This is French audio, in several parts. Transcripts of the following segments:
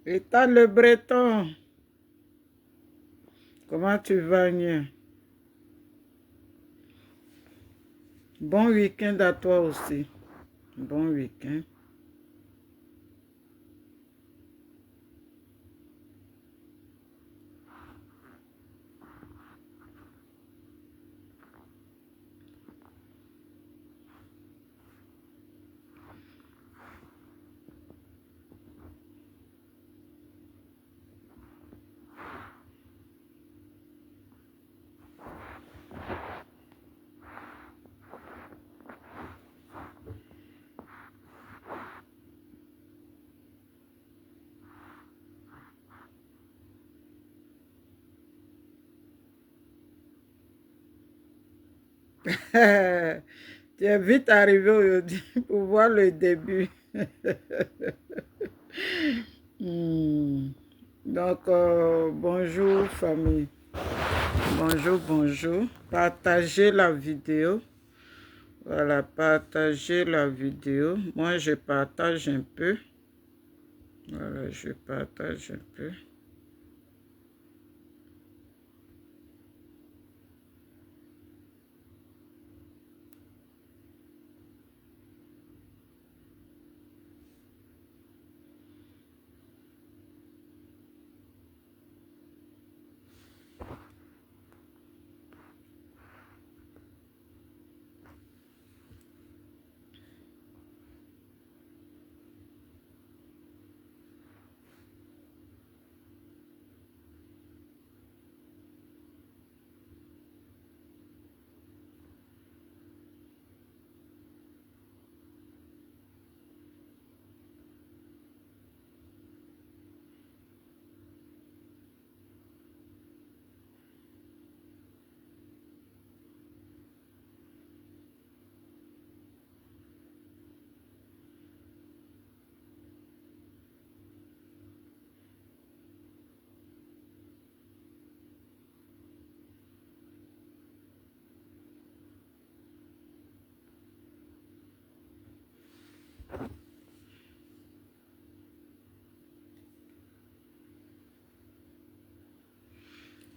État le Breton, comment tu vas, Nia? Bon week-end à toi aussi. Bon week-end. Tu es vite arrivé aujourd'hui pour voir le début. Hmm. Donc, bonjour famille. Bonjour, bonjour. Partagez la vidéo. Voilà, partagez la vidéo. Moi, je partage un peu. Voilà, je partage un peu.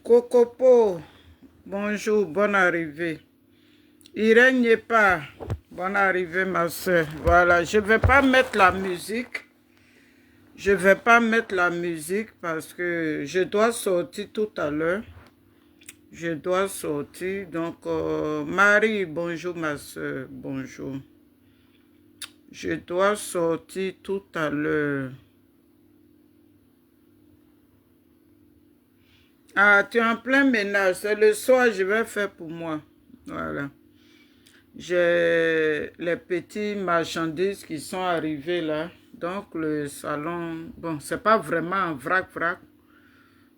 Cocopo, bonjour, bonne arrivée. Irène n'est pas. Bonne arrivée, ma soeur. Voilà, je ne vais pas mettre la musique. Je ne vais pas mettre la musique parce que je dois sortir tout à l'heure. Je dois sortir. Donc, Marie, bonjour, ma soeur. Bonjour. Je dois sortir tout à l'heure. Ah, tu es en plein ménage. C'est le soir, je vais faire pour moi. Voilà. J'ai les petits marchandises qui sont arrivées là. Donc le salon, bon, c'est pas vraiment un vrac-vrac.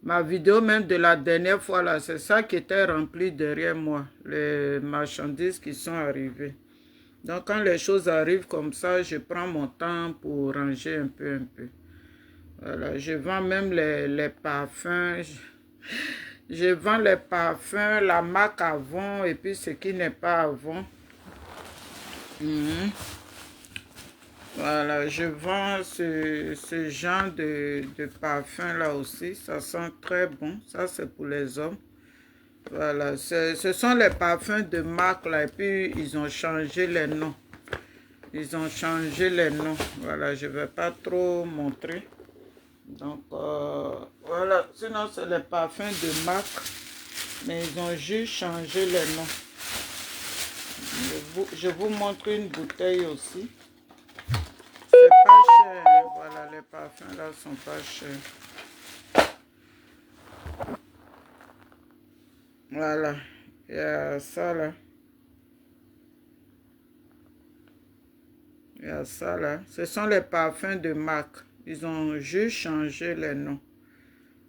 Ma vidéo même de la dernière fois là, c'est ça qui était rempli derrière moi. Les marchandises qui sont arrivées. Donc quand les choses arrivent comme ça, je prends mon temps pour ranger un peu. Voilà, je vends même les parfums. Je vends les parfums, la marque Avon et puis ce qui n'est pas Avon. Voilà, je vends ce genre de parfum là aussi. Ça sent très bon. Ça, c'est pour les hommes. Voilà, ce sont les parfums de marque là. Et puis, ils ont changé les noms. Ils ont changé les noms. Voilà, je ne vais pas trop montrer. Donc, voilà. Sinon, c'est les parfums de marque. Mais ils ont juste changé les noms. Je vous montre une bouteille aussi. C'est pas cher, hein. Voilà, les parfums là sont pas chers. Voilà, il y a ça là. Il y a ça là. Ce sont les parfums de marque. Ils ont juste changé les noms.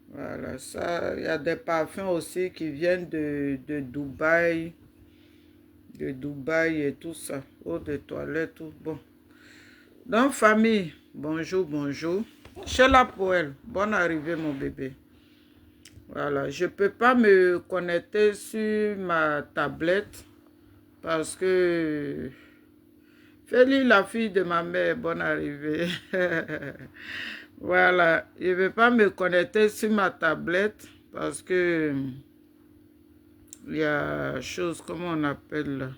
Voilà, ça, il y a des parfums aussi qui viennent de Dubaï. De Dubaï et tout ça. Eau de toilette, tout. Bon. Donc, famille, bonjour, bonjour. Sheila Poel, bonne arrivée, mon bébé. Voilà, je ne peux pas me connecter sur ma tablette parce que Félie, la fille de ma mère, bonne arrivée. Voilà, je ne vais pas me connecter sur ma tablette parce que il y a chose, comment on appelle là?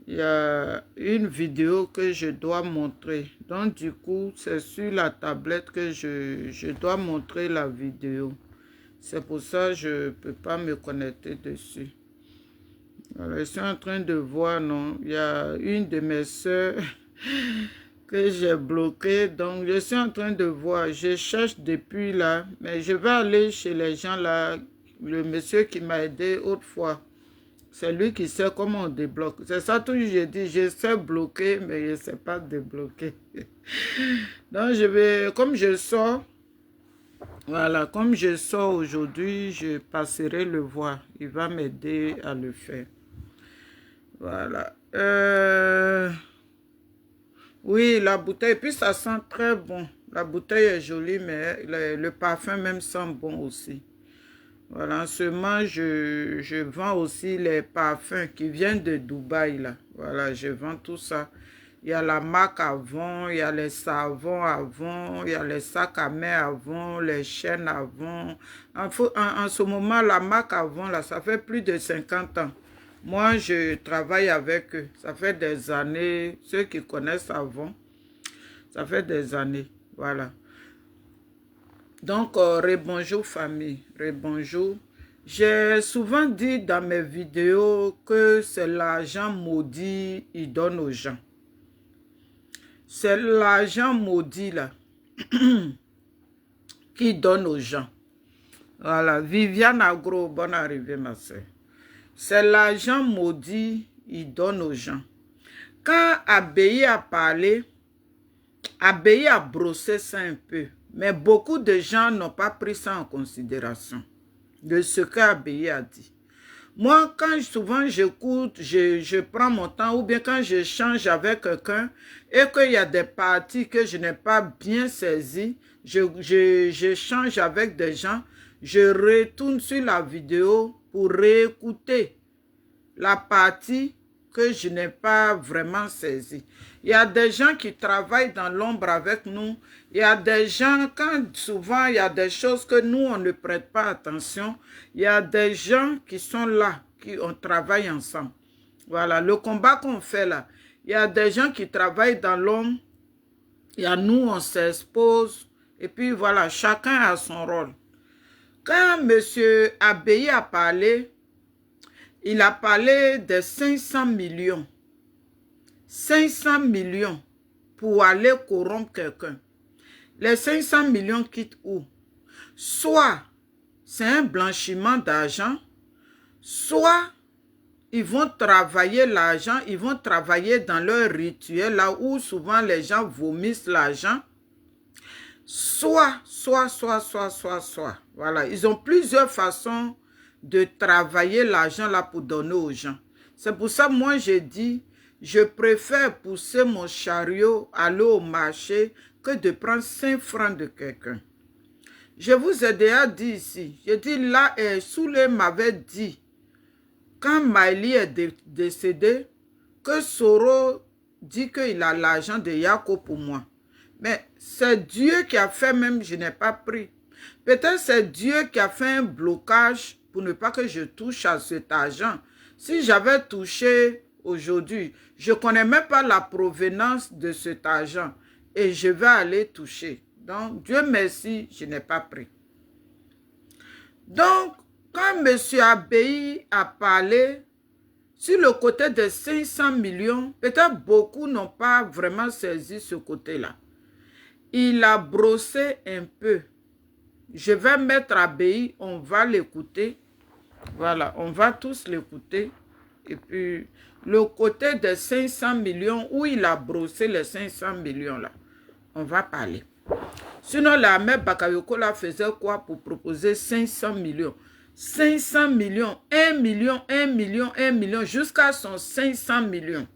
Il y a une vidéo que je dois montrer. Donc du coup, c'est sur la tablette que je dois montrer la vidéo. C'est pour ça que je ne peux pas me connecter dessus. Voilà, je suis en train de voir, non, il y a une de mes soeurs que j'ai bloquée. Donc, je suis en train de voir. Je cherche depuis là, mais je vais aller chez les gens là. Le monsieur qui m'a aidé autrefois, c'est lui qui sait comment on débloque. C'est ça tout, je dis, je sais bloquer, mais je ne sais pas débloquer. Donc, je vais, comme je sors, voilà, comme je sors aujourd'hui, je passerai le voir. Il va m'aider à le faire. Voilà. Oui, la bouteille, puis ça sent très bon. La bouteille est jolie, mais le parfum même sent bon aussi. Voilà, en ce moment, je vends aussi les parfums qui viennent de Dubaï, là. Voilà, je vends tout ça. Il y a la marque Avon, il y a les savons Avon, il y a les sacs à main Avon, les chaînes Avon. En ce moment, la marque Avon, là, ça fait plus de 50 ans. Moi, je travaille avec eux. Ça fait des années. Ceux qui connaissent Avon, ça fait des années. Voilà. Donc, rebonjour famille, rebonjour. J'ai souvent dit dans mes vidéos que c'est l'argent maudit, il donne aux gens. C'est l'argent maudit là, qui donne aux gens. Voilà, Viviane Agro, bonne arrivée ma soeur. C'est l'argent maudit, il donne aux gens. Quand Abbaye a parlé, Abbaye a brossé ça un peu. Mais beaucoup de gens n'ont pas pris ça en considération, de ce qu'Abbaye a dit. Moi, quand souvent j'écoute, je prends mon temps, ou bien quand j'échange avec quelqu'un et qu'il y a des parties que je n'ai pas bien saisies, j'échange avec des gens, je retourne sur la vidéo pour réécouter la partie que je n'ai pas vraiment saisie. Il y a des gens qui travaillent dans l'ombre avec nous. Il y a des gens, quand souvent il y a des choses que nous, on ne prête pas attention, il y a des gens qui sont là, on travaille ensemble. Voilà, le combat qu'on fait là, il y a des gens qui travaillent dans l'ombre, il y a nous, on s'expose, et puis voilà, chacun a son rôle. Quand M. Abbaye a parlé, il a parlé de 500 millions. 500 millions pour aller corrompre quelqu'un. Les 500 millions quittent où? Soit c'est un blanchiment d'argent, soit ils vont travailler l'argent, ils vont travailler dans leur rituel, là où souvent les gens vomissent l'argent. Soit. Voilà, ils ont plusieurs façons de travailler l'argent là pour donner aux gens. C'est pour ça, moi, j'ai dit, je préfère pousser mon chariot, aller au marché, que de prendre 5 francs de quelqu'un. Je vous ai déjà dit ici, j'ai dit là, Souley m'avait dit, quand Maïli est décédé, que Soro dit qu'il a l'argent de Yako pour moi. Mais c'est Dieu qui a fait même, je n'ai pas pris. Peut-être c'est Dieu qui a fait un blocage pour ne pas que je touche à cet argent. Si j'avais touché aujourd'hui, je ne connais même pas la provenance de cet argent et je vais aller toucher. Donc, Dieu merci, je n'ai pas pris. Donc, quand M. Abbaye a parlé, sur le côté de 500 millions, peut-être beaucoup n'ont pas vraiment saisi ce côté-là. Il a brossé un peu. Je vais mettre Abbaye, on va l'écouter. Voilà, on va tous l'écouter. Et puis, le côté de 500 millions, où il a brossé les 500 millions là, on va parler. Sinon, la mère Bakayoko là faisait quoi pour proposer 500 millions? 500 millions, 1 million, 1 million, 1 million, jusqu'à son 500 millions.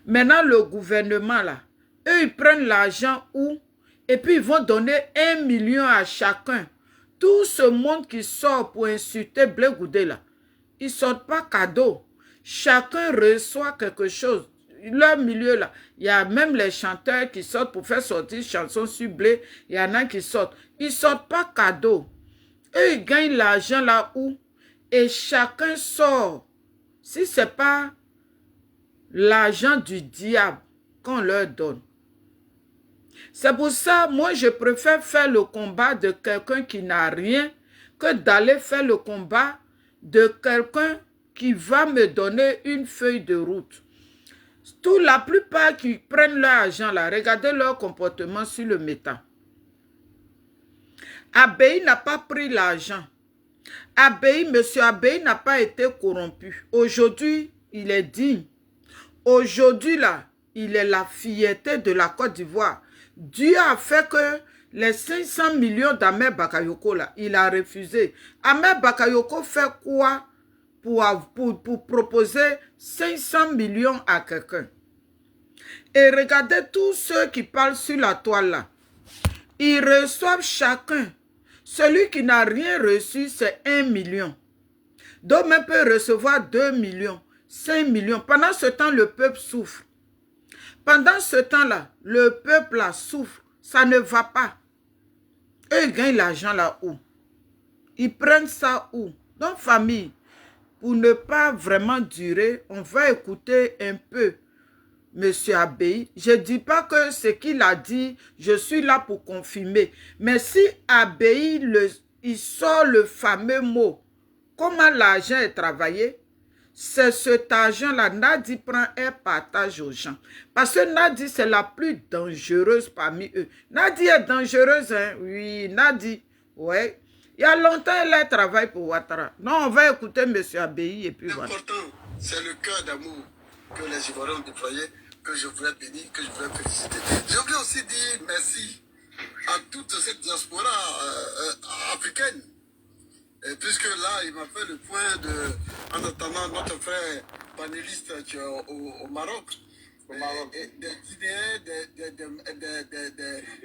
Maintenant, le gouvernement là, eux, ils prennent l'argent où? Et puis, ils vont donner 1 million à chacun. Tout ce monde qui sort pour insulter Blé Goudé là, ils ne sortent pas cadeau. Chacun reçoit quelque chose. leur milieu là, il y a même les chanteurs qui sortent pour faire sortir chansons sur blé. Il y en a qui sortent. Ils ne sortent pas cadeau. Eux, ils gagnent l'argent là où? Et chacun sort. Si ce n'est pas l'argent du diable qu'on leur donne. C'est pour ça, moi, je préfère faire le combat de quelqu'un qui n'a rien que d'aller faire le combat de quelqu'un qui va me donner une feuille de route. La plupart qui prennent leur argent là, regardez leur comportement sur le métal. Abbaye n'a pas pris l'argent. Monsieur Abbaye n'a pas été corrompu. Aujourd'hui, il est digne. Aujourd'hui, là, il est la fierté de la Côte d'Ivoire. Dieu a fait que les 500 millions d'Ahmed Bakayoko, là, il a refusé. Ahmed Bakayoko fait quoi pour proposer 500 millions à quelqu'un? Et regardez tous ceux qui parlent sur la toile, là. Ils reçoivent chacun. Celui qui n'a rien reçu, c'est 1 million. D'autres même peuvent recevoir 2 millions, 5 millions. Pendant ce temps, le peuple souffre. Pendant ce temps-là, le peuple là souffre. Ça ne va pas. Eux, ils gagnent l'argent là où? Ils prennent ça où? Donc, famille, pour ne pas vraiment durer, on va écouter un peu Monsieur Abbaye. Je ne dis pas que ce qu'il a dit, je suis là pour confirmer. Mais si Abbaye, il sort le fameux mot, comment l'argent est travaillé, c'est cet argent-là, Nadi prend et partage aux gens. Parce que Nadi, c'est la plus dangereuse parmi eux. Nadi est dangereuse, hein? Oui, Nadi, ouais. Il y a longtemps, elle travaille pour Ouattara. Non, on va écouter M. Abbaye et puis voilà. L'important, c'est le cœur d'amour que les Ivoiriens ont déployé, que je voulais bénir, que je voulais féliciter. Je voulais aussi dire merci à toute cette diaspora africaine. Et puisque là, il m'a fait le point de, en attendant notre frère panéliste qui est au Maroc, et des Guinéens,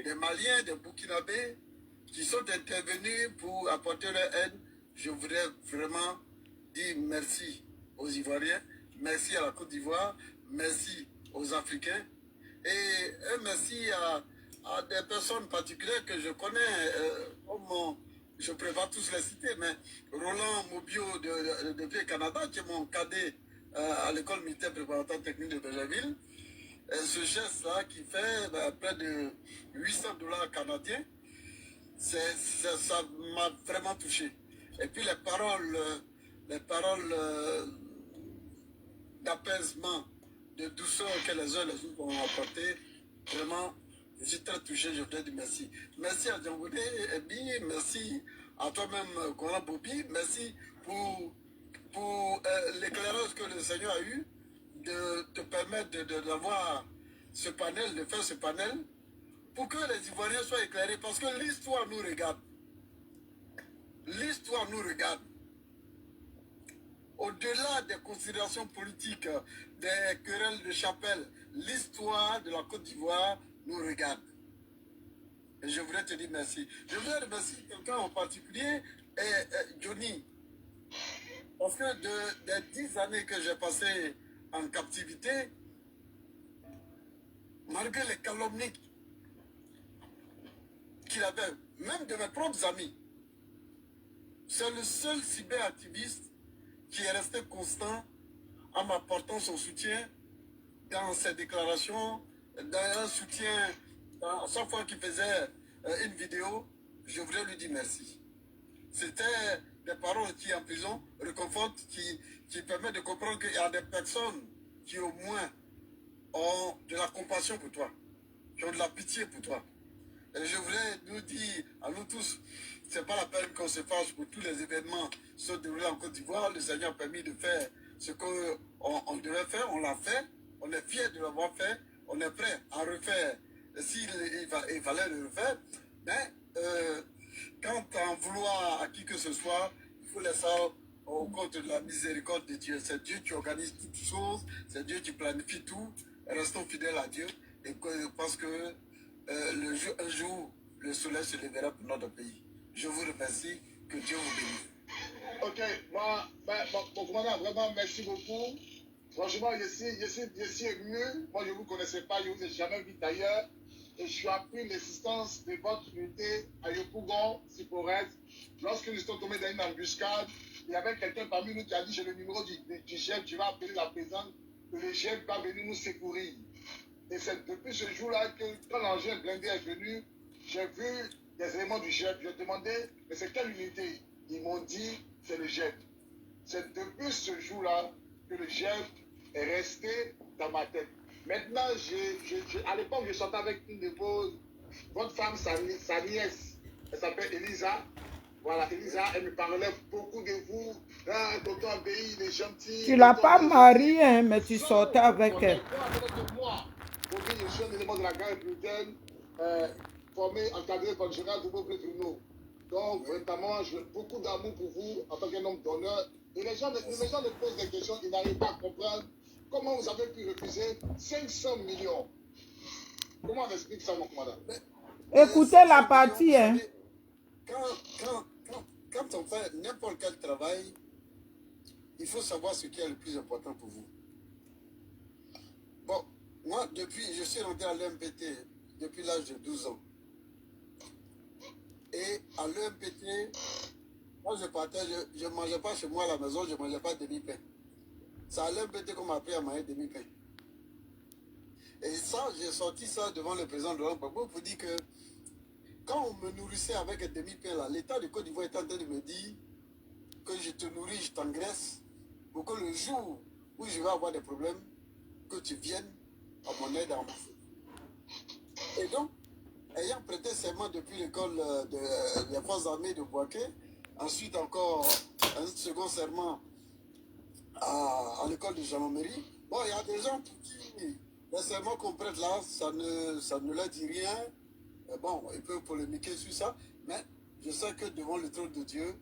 des Maliens, des Burkinabés qui sont intervenus pour apporter leur aide. Je voudrais vraiment dire merci aux Ivoiriens, merci à la Côte d'Ivoire, merci aux Africains et un merci à des personnes particulières que je connais, je ne préfère tous les citer, mais Roland Mobio de Canada, qui est mon cadet à l'école militaire préparatoire technique de Bergerville. Ce geste-là qui fait près de 800 dollars canadiens, ça m'a vraiment touché. Et puis les paroles d'apaisement, de douceur que les uns et les autres ont apporté, vraiment, je suis très touché, je voudrais dire merci. Merci à Djangoudé, Ebi, merci à toi-même, Coran Bobi, merci pour l'éclairage que le Seigneur a eu de te permettre d'avoir ce panel, de faire ce panel, pour que les Ivoiriens soient éclairés, parce que l'histoire nous regarde. L'histoire nous regarde. Au-delà des considérations politiques, des querelles de chapelle, l'histoire de la Côte d'Ivoire nous regarde. Et je voudrais te dire merci. Je voudrais remercier quelqu'un en particulier, Johnny. Parce que des 10 années que j'ai passées en captivité, malgré les calomnies qu'il avait, même de mes propres amis, c'est le seul cyberactiviste qui est resté constant en m'apportant son soutien dans ses déclarations, dans un soutien, à chaque fois qu'il faisait une vidéo, je voudrais lui dire merci. C'était des paroles qui en prison réconfortent, qui permettent de comprendre qu'il y a des personnes qui au moins ont de la compassion pour toi, qui ont de la pitié pour toi. Et je voulais nous dire à nous tous, c'est pas la peine qu'on se fâche pour tous les événements qui sont déroulés en Côte d'Ivoire. Le Seigneur a permis de faire ce qu'on devait faire, on l'a fait, on est fiers de l'avoir fait, on est prêt à refaire s'il fallait le refaire. Mais quant à en vouloir à qui que ce soit, il faut laisser au compte de la miséricorde de Dieu. C'est Dieu qui organise toutes choses, c'est Dieu qui planifie tout. Restons fidèles à Dieu parce que un jour, le soleil se lèvera pour notre pays. Je vous remercie, que Dieu vous bénisse. Ok, moi, bon, commandant, vraiment merci beaucoup. Franchement, je suis ému. Moi, je ne vous connaissais pas, je ne vous ai jamais vu d'ailleurs. Et je suis appris l'existence de votre unité à Yopougon, Siporès. Lorsque nous sommes tombés dans une embuscade, il y avait quelqu'un parmi nous qui a dit, j'ai le numéro du chef, tu vas appeler la présidente, que le chef va venir nous secourir. Et c'est depuis ce jour-là que, quand l'engin blindé est venu, j'ai vu des éléments du chef. J'ai demandé, mais c'est quelle unité? Ils m'ont dit, c'est le chef. C'est depuis ce jour-là que le chef est resté dans ma tête. Maintenant, à l'époque, je sortais avec une de votre femme, sa nièce. Elle s'appelle Elisa. Voilà, Elisa, elle me parlait beaucoup de vous. Ah, tonton Abéi, il est gentil. Tu ne l'as pas mariée, hein, mais tu sortais avec elle. Moi, je suis un élément de la garde républicaine, formé, encadré par le général Doubo-Blé Bruno. Donc, vraiment, j'ai beaucoup d'amour pour vous en tant qu'un homme d'honneur. Et les gens me posent des questions, ils n'arrivent pas à comprendre comment vous avez pu refuser 500 millions. Comment on explique ça, mon commandant? Écoutez la partie, hein. Quand on fait n'importe quel travail, il faut savoir ce qui est le plus important pour vous. Bon, moi, je suis rentré à l'EMPT depuis l'âge de 12 ans. Et à l'EMPT, moi je partais, je ne mangeais pas chez moi à la maison, je ne mangeais pas demi-pain. C'est à l'EMPT qu'on m'a appris à manger demi-pain. Et ça, j'ai sorti ça devant le président Laurent Gbagbo pour dire que quand on me nourrissait avec un demi-pain là, l'État de Côte d'Ivoire est en train de me dire que je te nourris, je t'engraisse, pour que le jour où je vais avoir des problèmes, que tu viennes à mon aide en masse. Et donc, ayant prêté serment depuis l'école des forces armées de Bouaké, ensuite encore un second serment à l'école de gendarmerie, bon, il y a des gens qui, les serments qu'on prête là, ça ne leur dit rien. Bon, ils peuvent polémiquer sur ça, mais je sais que devant le trône de Dieu,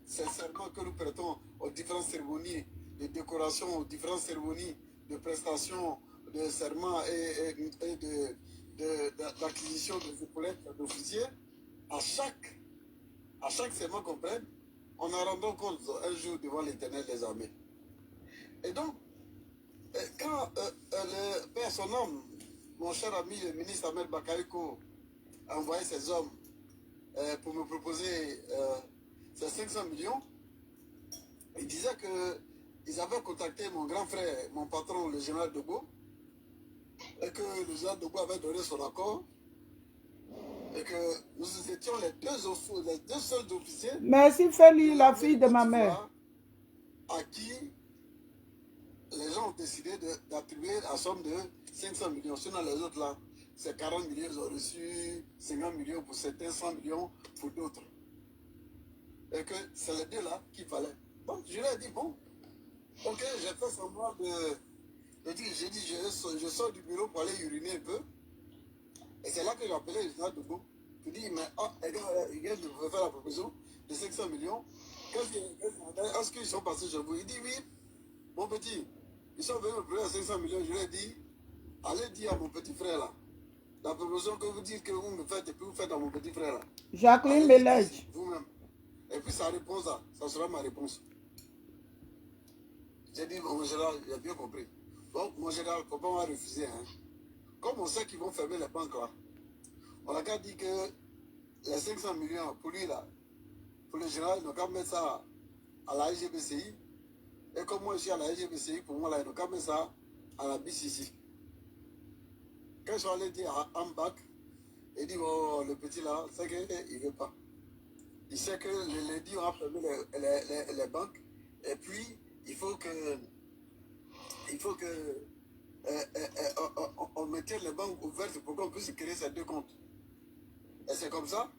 ces serments que nous prêtons aux différentes cérémonies de décoration, aux différentes cérémonies de prestation de serment et d'acquisition des épaulettes d'officiers, à chaque serment qu'on prête, on en rendant compte un jour devant l'Éternel des armées. Et donc, quand le père son homme, mon cher ami le ministre Ahmed Bakariko, a envoyé ses hommes pour me proposer ces 500 millions, il disait qu'ils avaient contacté mon grand frère, mon patron, le général Dogo, et que le général Dogo avait donné son accord, et que nous étions les deux seuls officiers. Merci Feli, la fille de ma mère. À qui les gens ont décidé d'attribuer la somme de 500 millions. Sinon, les autres là, c'est 40 millions, ils ont reçu 50 millions pour certains, 100 millions pour d'autres. Et que c'est les deux là qu'il fallait. Donc, je leur ai dit, bon, ok, j'ai fait semblant j'ai dit, je sors du bureau pour aller uriner un peu. Et c'est là que j'ai appelé le général Dogo. Je lui dis, mais les gars, je veux faire la proposition de 500 millions. Est-ce qu'ils sont passés chez vous? Il dit, oui, mon petit, ils sont venus me payer à 500 millions. Je lui ai dit, allez dire à mon petit frère là, la proposition que vous dites que vous me faites et puis vous faites à mon petit frère là. Jacqueline Belège. Vous-même. Et puis sa réponse là, ça sera ma réponse. J'ai dit, mon général, j'ai bien compris. Donc, mon général, il ne faut pas m'en refuser. Hein. Comme on sait qu'ils vont fermer les banques là, on a qu'à dire que les 500 millions pour lui là, pour le général, ils n'ont qu'à mettre ça à la SGBCI. Et comme moi je suis à la SGBCI, pour moi là, ils n'ont qu'à mettre ça à la BCC. Quand je suis allé dire à Ambac, il dit, oh, le petit là, c'est qu'il ne veut pas. Il sait que les lundis, on a fermé les banques. Et puis, il faut que on maintienne les banques ouvertes pour qu'on puisse créer ces deux comptes. Et c'est comme ça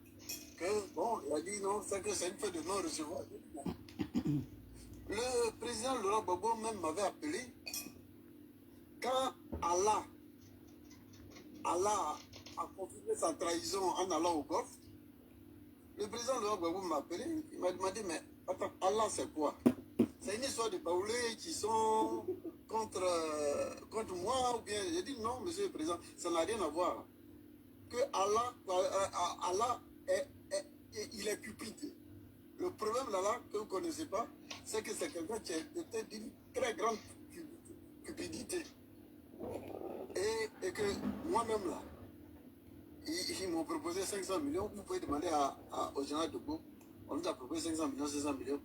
que, bon, il a dit non, c'est que c'est une feuille de non-recevoir. Le président Laurent Gbagbo même m'avait appelé quand Allah a confirmé sa trahison en allant au Golfe. Le président Laurent Gbagbo m'a appelé, il m'a demandé, mais attends, Allah c'est quoi? C'est une histoire de Baoulés qui sont contre moi ou bien. J'ai dit non, monsieur le président, ça n'a rien à voir. Que Allah il est cupide. Le problème là que vous ne connaissez pas, c'est que c'est quelqu'un qui était d'une très grande cupidité. Et que moi-même là, ils m'ont proposé 500 millions. Vous pouvez demander au général de Gaulle. On nous a proposé 500 millions, 600 millions.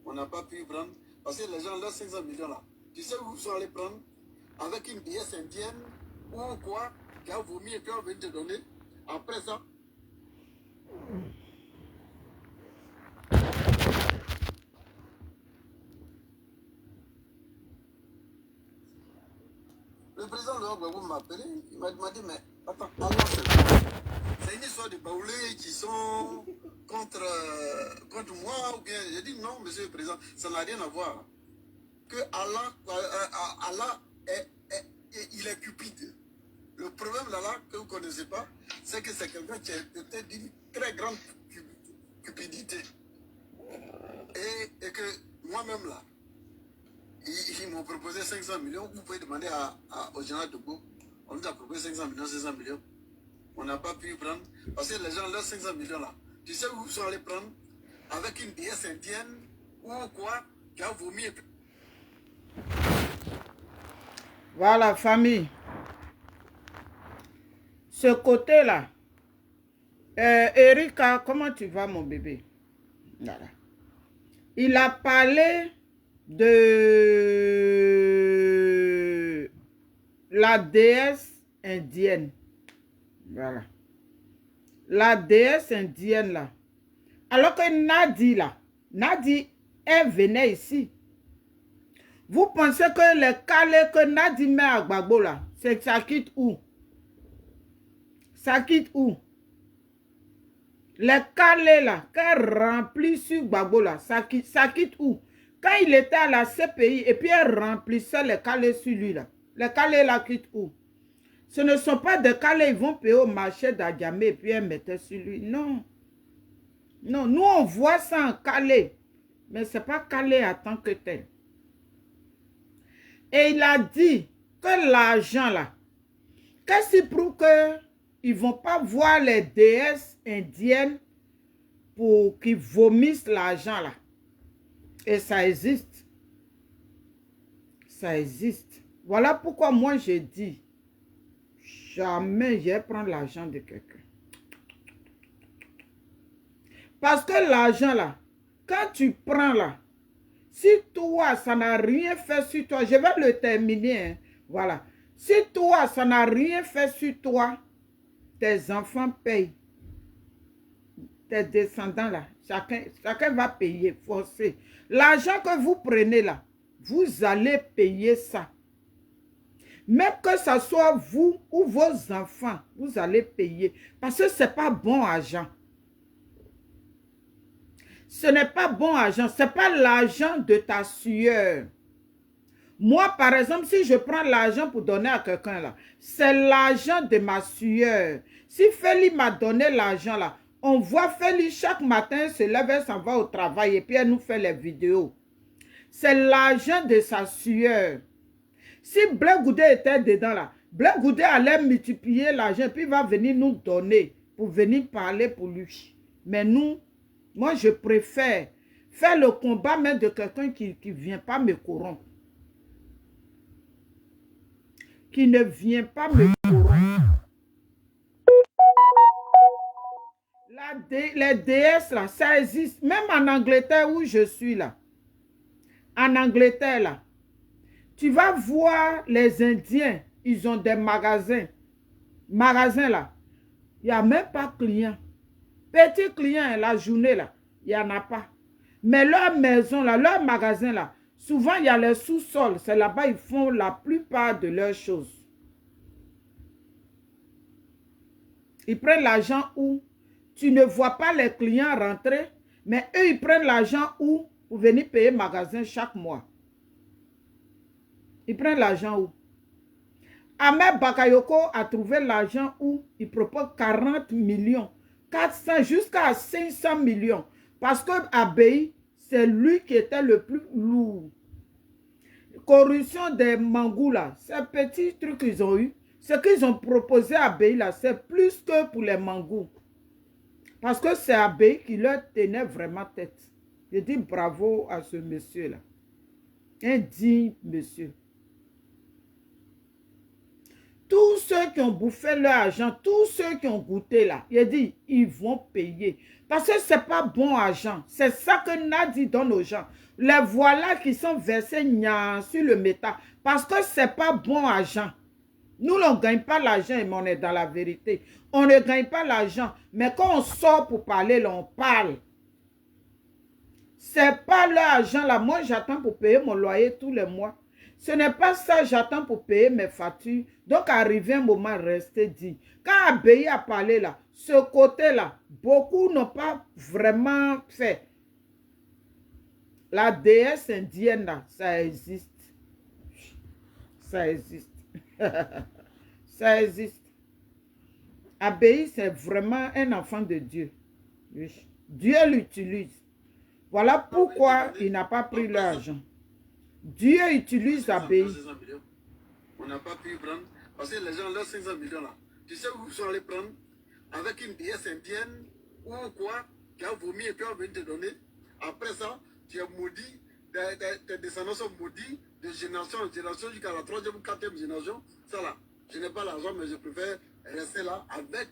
On n'a pas pu prendre. Parce que les gens, leurs 500 millions là, tu sais où ils sont allés prendre? Avec une déesse indienne ou quoi, qui a vomi et puis on veut te donner. Après ça, le président Laurent Gbagbo m'a appelé, il m'a dit, mais attends, c'est une histoire de baoulés qui sont contre moi, ou bien, j'ai dit non, monsieur le président, ça n'a rien à voir. Que Allah il est cupide. Le problème là que vous ne connaissez pas, c'est que c'est quelqu'un qui était d'une très grande cupidité. Et que moi-même là, ils m'ont proposé 500 millions. Vous pouvez demander au général de Gaulle. On nous a proposé 500 millions, 600 millions. On n'a pas pu prendre. Parce que les gens, leurs 500 millions là, tu sais où ils sont allés prendre? Avec une déesse indienne ou quoi, qui a vomi. Voilà, famille. Ce côté-là. Erika, comment tu vas, mon bébé? Voilà. Il a parlé de la déesse indienne. Voilà. La déesse indienne, là. Alors que Nadi, là, Nadi, elle venait ici. Vous pensez que les calés que Nadi met à Gbagbo, là, ça quitte où? Ça quitte où? Les calés, là, qu'elle remplit sur Gbagbo, là, ça quitte où? Quand il était à la CPI, et puis elle remplissait les calés sur lui, là. Les calés, là, quittent où? Ce ne sont pas des calés, ils vont payer au marché d'Adjamé, et puis elle mettait sur lui. Non. Non, nous, on voit ça en calé. Mais ce n'est pas calé à tant que tel. Et il a dit que l'argent, là, qu'est-ce qui prouve qu'ils ne vont pas voir les déesses indiennes pour qu'ils vomissent l'argent, là. Et ça existe. Ça existe. Voilà pourquoi moi, j'ai dit, jamais je vais prendre l'argent de quelqu'un. Parce que l'argent, là, quand tu prends, là, si toi, ça n'a rien fait sur toi, je vais le terminer, hein, voilà. Si toi, ça n'a rien fait sur toi, tes enfants payent. Tes descendants, là, chacun va payer, forcé. L'argent que vous prenez, là, vous allez payer ça. Même que ce soit vous ou vos enfants, vous allez payer. Parce que ce n'est pas bon argent. Ce n'est pas bon argent. Ce n'est pas l'argent de ta sueur. Moi, par exemple, si je prends l'argent pour donner à quelqu'un, là, c'est l'argent de ma sueur. Si Feli m'a donné l'argent, là, on voit Feli chaque matin se lève, elle s'en va au travail et puis elle nous fait les vidéos. C'est l'argent de sa sueur. Si Blé Goudé était dedans, là, Blé Goudé allait multiplier l'argent, puis il va venir nous donner pour venir parler pour lui. Mais nous, moi, je préfère faire le combat même de quelqu'un qui ne vient pas me corrompre. Qui ne vient pas me corrompre. Les déesses, là, ça existe. Même en Angleterre où je suis, là. En Angleterre, là. Tu vas voir les Indiens, ils ont des magasins. Magasins, là. Il n'y a même pas de clients. Petit client, la journée, là, il n'y en a pas. Mais leur maison, là, leur magasin, là, souvent, il y a les sous-sols. C'est là-bas ils font la plupart de leurs choses. Ils prennent l'argent où? Tu ne vois pas les clients rentrer, mais eux, ils prennent l'argent où? Pour venir payer le magasin chaque mois. Ils prennent l'argent où? Ahmed Bakayoko a trouvé l'argent où? Il propose 40 millions. 400 jusqu'à 500 millions. Parce que Abey, c'est lui qui était le plus lourd. Corruption des Mangous, là, ces petits trucs qu'ils ont eu, ce qu'ils ont proposé à Abey, là, c'est plus que pour les Mangous. Parce que c'est Abey qui leur tenait vraiment tête. Je dis bravo à ce monsieur-là. Un digne monsieur. Tous ceux qui ont bouffé leur argent, tous ceux qui ont goûté là, il dit, ils vont payer. Parce que ce n'est pas bon argent. C'est ça que Nadi donne aux gens. Les voilà qui sont versés sur le métal. Parce que ce n'est pas bon argent. Nous, on ne gagne pas l'argent, mais on est dans la vérité. On ne gagne pas l'argent. Mais quand on sort pour parler, là, on parle. Ce n'est pas l'argent là. Moi, j'attends pour payer mon loyer tous les mois. Ce n'est pas ça, j'attends pour payer mes factures. Donc, arrivé un moment, restez dit. Quand Abéi a parlé là, ce côté-là, beaucoup n'ont pas vraiment fait. La déesse indienne là, ça existe. Ça existe. Ça existe. Abéi, c'est vraiment un enfant de Dieu. Oui. Dieu l'utilise. Voilà pourquoi il n'a pas pris l'argent. Dieu utilise Abéi. On n'a pas pu prendre, parce que les gens, leurs 500 millions là, tu sais où ils sont allés prendre? Avec une déesse indienne ou quoi, qui a vomi et puis on vient te donner. Après ça, tu es maudit, tes descendants sont maudits de génération en génération jusqu'à la 3e ou 4e génération. Ça là, je n'ai pas l'argent, mais je préfère rester là avec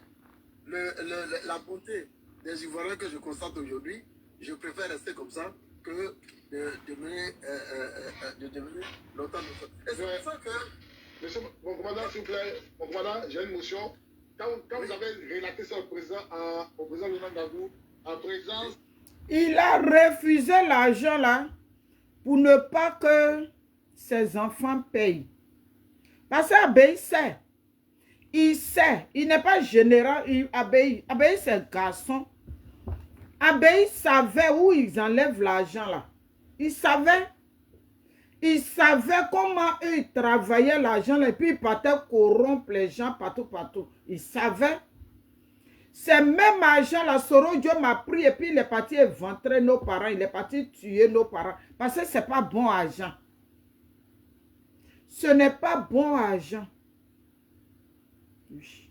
la bonté des Ivoiriens que je constate aujourd'hui. Je préfère rester comme ça que de devenir longtemps. Et c'est pour ça que... Monsieur, mon commandant, s'il vous plaît, mon commandant, j'ai une motion. Quand oui. Vous avez relaté ça au président Laurent Gbagbo, en présence... Il a refusé l'argent là pour ne pas que ses enfants payent. Parce qu'Abéi sait. Il sait. Il n'est pas général. Abéi c'est un garçon. Abéi savait où ils enlèvent l'argent là. Il savait. Il savait comment eux ils travaillaient l'argent et puis ils partaient corrompre les gens partout. Il savait. C'est même argent là, Soro Dieu m'a pris et puis il est parti éventrer nos parents, il est parti tuer nos parents. Parce que ce n'est pas bon argent. Ce n'est pas bon argent. Oui.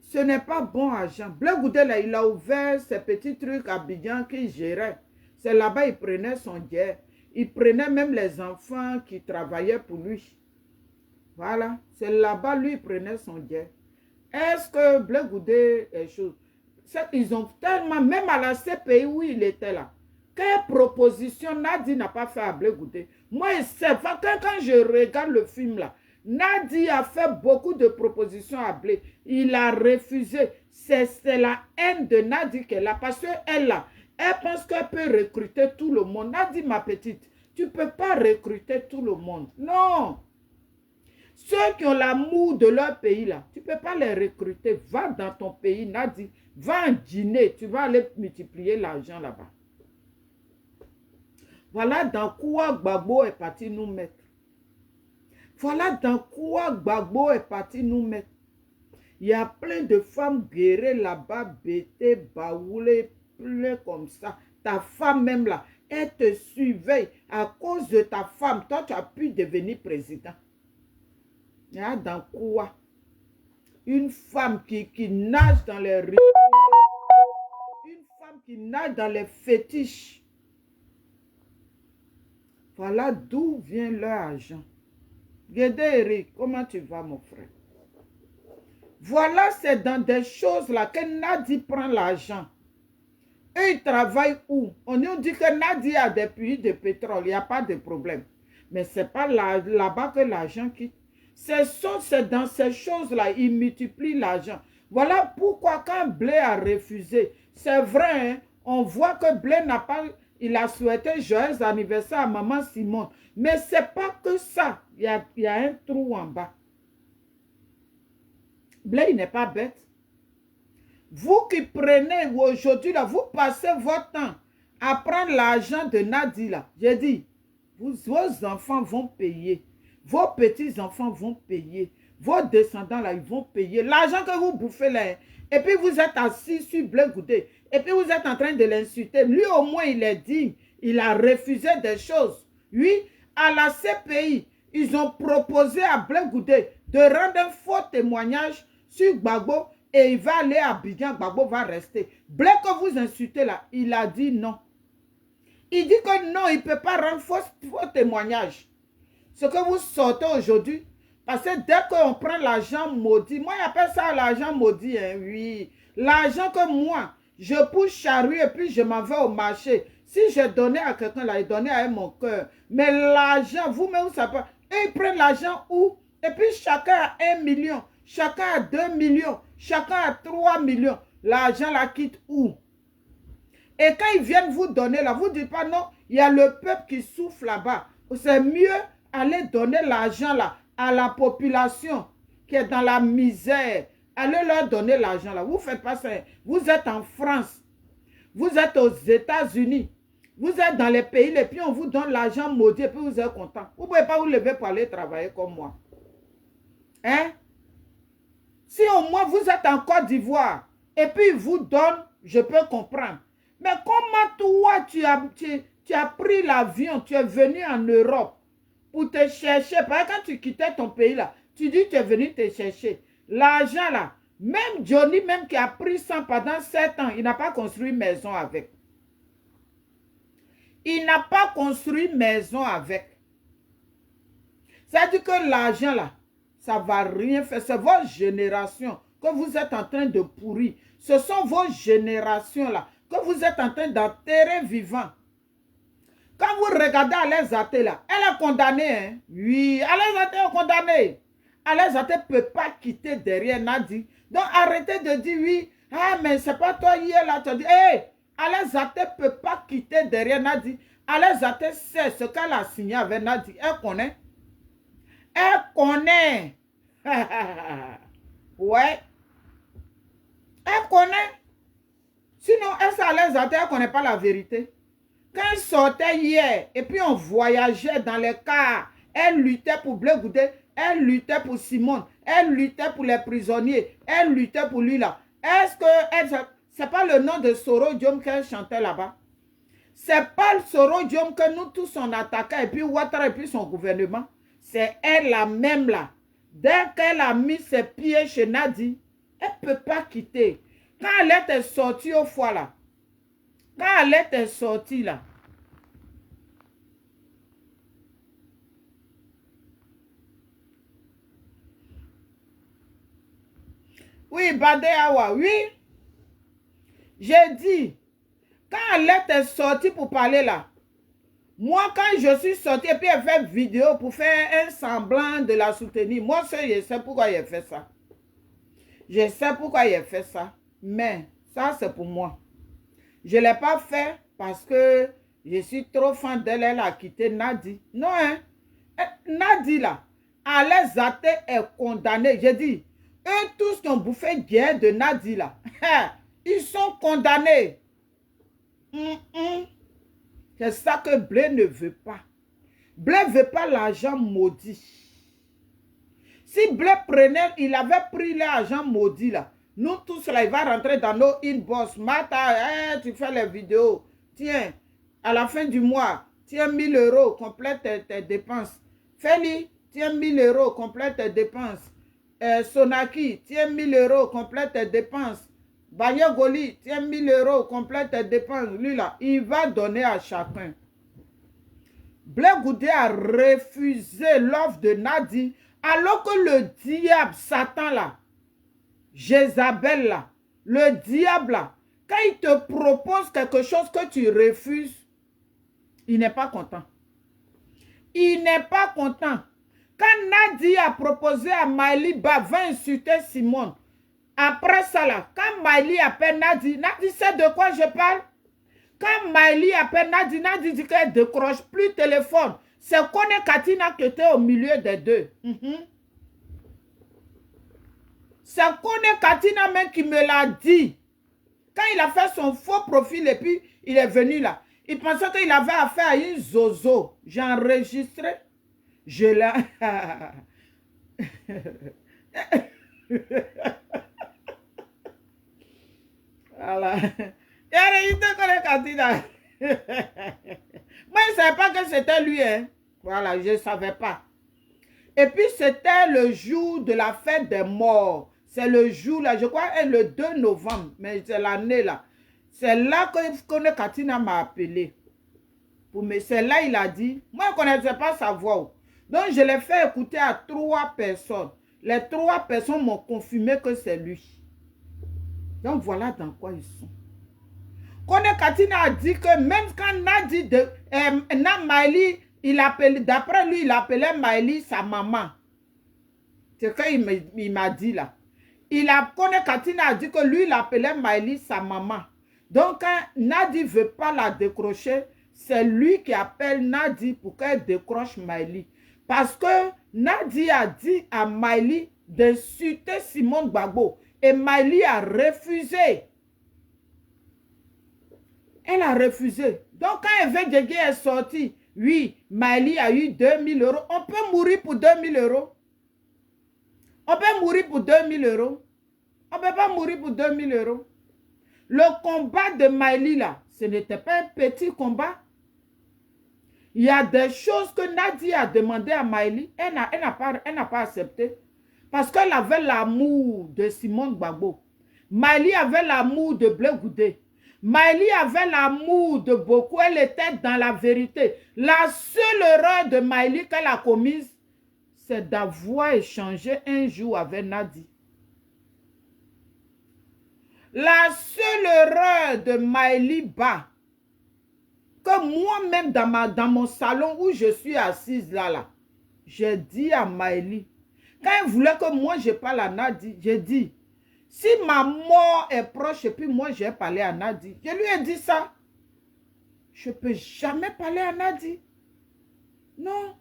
Ce n'est pas bon argent. Blé Goudé là, il a ouvert ces petits trucs à Abidjan qu'il gérait. C'est là-bas il prenait son guerre. Il prenait même les enfants qui travaillaient pour lui. Voilà. C'est là-bas, lui, il prenait son guerre. Est-ce que Blé Goudé est chose? Ils ont tellement, même à la CPI où il était là, quelle proposition Nadi n'a pas fait à Blé Goudé? Moi, quand je regarde le film là, Nadi a fait beaucoup de propositions à Blé. Il a refusé. C'est la haine de Nadi qu'elle a. Parce qu'elle là, elle pense qu'elle peut recruter tout le monde. Nadi, ma petite, tu ne peux pas recruter tout le monde. Non. Ceux qui ont l'amour de leur pays, là, tu ne peux pas les recruter. Va dans ton pays, Nadi. Va en dîner. Tu vas aller multiplier l'argent là-bas. Voilà dans quoi Gbagbo est parti nous mettre. Voilà dans quoi Gbagbo est parti nous mettre. Il y a plein de femmes guérées là-bas, bêtées, baoulées, plein comme ça. Ta femme même là, elle te surveille. À cause de ta femme, toi tu as pu devenir président. Il y a dans quoi? Une femme qui nage dans les rituels. Une femme qui nage dans les fétiches. Voilà d'où vient leur argent. Guédé Eric, comment tu vas mon frère? Voilà, c'est dans des choses là que Nadi prend l'argent. Et ils travaillent où? On nous dit que Nadi a des puits de pétrole, il n'y a pas de problème. Mais ce n'est pas là-bas que l'argent quitte. C'est dans ces choses-là, ils multiplient l'argent. Voilà pourquoi quand Blé a refusé, c'est vrai, hein, on voit que Blé n'a pas, il a souhaité joyeux anniversaire à maman Simone. Mais ce n'est pas que ça, il y a un trou en bas. Blé, il n'est pas bête. Vous qui prenez aujourd'hui, là, vous passez votre temps à prendre l'argent de Nadi, là. J'ai dit, vos enfants vont payer. Vos petits-enfants vont payer. Vos descendants, là, ils vont payer. L'argent que vous bouffez, là. Et puis, vous êtes assis sur Blé Goudé. Et puis, vous êtes en train de l'insulter. Lui, au moins, il est digne. Il a refusé des choses. Oui, à la CPI, ils ont proposé à Blé Goudé de rendre un faux témoignage sur Gbagbo. Et il va aller à Abidjan. Gbagbo va rester. Blé que vous insultez, là, il a dit non. Il dit que non, il ne peut pas rendre faux témoignage. Ce que vous sortez aujourd'hui, Parce que dès qu'on prend l'argent maudit, moi j'appelle ça l'argent maudit, hein, oui. L'argent que moi, je pousse charrue et puis je m'en vais au marché. Si je donnais à quelqu'un, là, il donnait à mon cœur. Mais l'argent, vous-même, vous savez pas. Et ils prennent l'argent où? Et puis chacun a 1 million, chacun a 2 millions, chacun a 3 millions. L'argent la quitte où? Et quand ils viennent vous donner là, vous ne dites pas non, il y a le peuple qui souffre là-bas. C'est mieux aller donner l'argent là à la population qui est dans la misère. Allez leur donner l'argent là. Vous ne faites pas ça. Vous êtes en France. Vous êtes aux États-Unis. Vous êtes dans les pays et puis on vous donne l'argent maudit et puis vous êtes content. Vous ne pouvez pas vous lever pour aller travailler comme moi. Hein? Si au moins vous êtes en Côte d'Ivoire et puis ils vous donnent, je peux comprendre. Mais comment toi tu as pris l'avion, tu es venu en Europe pour te chercher. Parce que quand tu quittais ton pays là, tu dis que tu es venu te chercher. L'argent là, même Johnny même qui a pris 100 pendant 7 ans, il n'a pas construit maison avec. Il n'a pas construit maison avec. C'est-à-dire que l'argent là, ça ne va rien faire. C'est votre génération que vous êtes en train de pourrir. Ce sont vos générations là que vous êtes en train d'enterrer vivant. Quand vous regardez Alain Zaté là, elle est condamnée. Hein? Oui, Alain Zaté est condamnée. Alain Zaté ne peut pas quitter derrière Nadi. Donc arrêtez de dire oui. Ah mais c'est pas toi hier là. Tu as dit, hé, Alain Zaté ne peut pas quitter derrière Nadi. Alain Zaté sait ce qu'elle a signé avec Nadi. Elle connaît. Elle connaît. Ouais. Elle connaît. Sinon, elle s'est Alain Zaté, elle ne connaît pas la vérité. Quand elle sortait hier, et puis on voyageait dans les cars, elle luttait pour Blé Goudé, elle luttait pour Simone, elle luttait pour les prisonniers, elle luttait pour lui là. Est-ce que c'est pas le nom de Soro Diom qu'elle chantait là-bas? C'est pas le Soro Diom que nous tous on attaquait, et puis Ouattara et puis son gouvernement. C'est elle la même là. Dès qu'elle a mis ses pieds chez Nadi, elle ne peut pas quitter. Quand elle était sortie au foie là, quand elle était sortie là, oui, Badé Awa, oui, j'ai dit, quand elle était sortie pour parler là, moi quand je suis sortie et puis elle fait vidéo pour faire un semblant de la soutenir, moi je sais pourquoi elle fait ça. Je sais pourquoi elle fait ça, mais ça c'est pour moi. Je ne l'ai pas fait parce que je suis trop fan d'elle, elle a quitté Nadi. Non, hein. Nadi là, Alain Zaté est condamné. J'ai dit, eux tous qui ont bouffé guerre de Nadi là, ils sont condamnés. C'est ça que Blé ne veut pas. Blé ne veut pas l'argent maudit. Si Blé prenait, il avait pris l'argent maudit là. Nous tous là, il va rentrer dans nos inbox. Mata, tu fais les vidéos. Tiens, à la fin du mois, tiens 1000 €, complète tes dépenses. Feli, tiens 1000 €, complète tes dépenses. Sonaki, tiens 1000 €, complète tes dépenses. Bayegoli, tiens 1000 €, complète tes dépenses. Lui là, il va donner à chacun. Blé Goudé a refusé l'offre de Nadi, alors que le diable, Satan là, Jézabel là, le diable là, quand il te propose quelque chose que tu refuses, il n'est pas content. Il n'est pas content. Quand Nadi a proposé à Maïli va insulter Simone, après ça là, quand Maïli appelle Nadi, Nadi sait de quoi je parle? Quand Maïli appelle Nadi, Nadi dit qu'elle ne décroche plus le téléphone. C'est Kone Katina qui était au milieu des deux. C'est Kone Katina même qui me l'a dit. Quand il a fait son faux profil et puis il est venu là, il pensait qu'il avait affaire à une zozo. J'ai enregistré. Je l'ai... Voilà. Il a enregistré Kone Katina. Moi, je ne savais pas que c'était lui. Hein. Voilà, je ne savais pas. Et puis, c'était le jour de la fête des morts. C'est le jour là, je crois, le 2 novembre, mais c'est l'année là. C'est là que Kone Katina m'a appelé. C'est là il a dit, moi je ne connaissais pas sa voix. Donc, je l'ai fait écouter à 3 personnes. Les 3 personnes m'ont confirmé que c'est lui. Donc, voilà dans quoi ils sont. Kone Katina a dit que même quand Nadi Maëli, d'après lui, il appelait Maëli sa maman. C'est ce qu'il m'a dit là. Kone Katina a dit que lui, il appelait Maëli sa maman. Donc, quand Nadi ne veut pas la décrocher, c'est lui qui appelle Nadi pour qu'elle décroche Maëli. Parce que Nadi a dit à Maëli d'insulter Simone Gbagbo. Et Maëli a refusé. Elle a refusé. Donc, quand Hervé Djegui est sorti, oui, Maëli a eu 2000 €. On peut mourir pour 2000 €. On peut mourir pour 2000 €. On ne peut pas mourir pour 2000 €. Le combat de Maëli, là, ce n'était pas un petit combat. Il y a des choses que Nadi a demandé à Maëli. Elle n'a pas accepté. Parce qu'elle avait l'amour de Simone Gbagbo. Maëli avait l'amour de Blé Goudé. Maëli avait l'amour de beaucoup. Elle était dans la vérité. La seule erreur de Maëli qu'elle a commise, c'est d'avoir échangé un jour avec Nadi. La seule erreur de Maëli Ba, que moi-même dans mon salon où je suis assise là, j'ai dit à Maëli, quand elle voulait que moi je parle à Nadi, j'ai dit, si ma mort est proche et puis moi j'ai parlé à Nadi, je lui ai dit ça. Je ne peux jamais parler à Nadi. Non.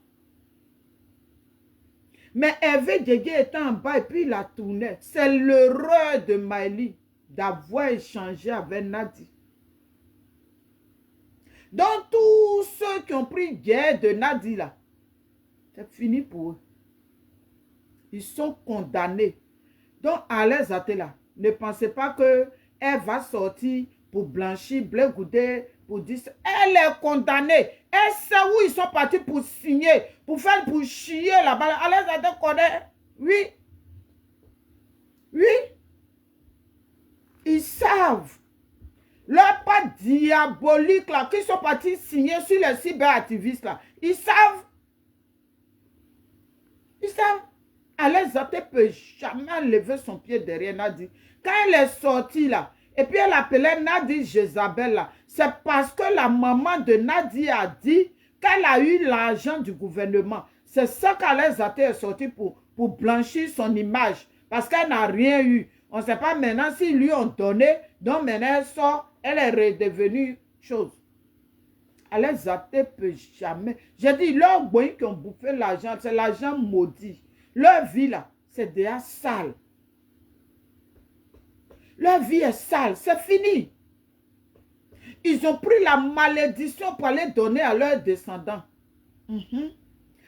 Mais Hervé Djegui était en bas et puis il a tourné. C'est l'erreur de Maëli d'avoir échangé avec Nadi. Donc tous ceux qui ont pris guerre de Nadi là, c'est fini pour eux. Ils sont condamnés. Donc, Alex Atela, ne pensez pas qu'elle va sortir pour blanchir Blé Goudé, pour dire ça. Elle est condamnée. Elle sait où ils sont partis pour signer, pour chier là-bas. Alex Atela connaît. Oui. Oui. Ils savent. Leur pas diabolique là, qui sont partis signer sur les cyberactivistes là. Ils savent. Ils savent. Alex Zate ne peut jamais lever son pied derrière Nadi. Quand elle est sortie là, et puis elle appelait Nadi Jézabel là, c'est parce que la maman de Nadi a dit qu'elle a eu l'argent du gouvernement. C'est ça qu'Alex Zate est sorti pour blanchir son image. Parce qu'elle n'a rien eu. On ne sait pas maintenant s'ils lui ont donné. Donc maintenant elle sort, elle est redevenue chose. Alex Zate ne peut jamais. J'ai dit, leurs boys qui ont bouffé l'argent, c'est l'argent maudit. Leur vie là, c'est déjà sale. Leur vie est sale, c'est fini. Ils ont pris la malédiction pour aller donner à leurs descendants.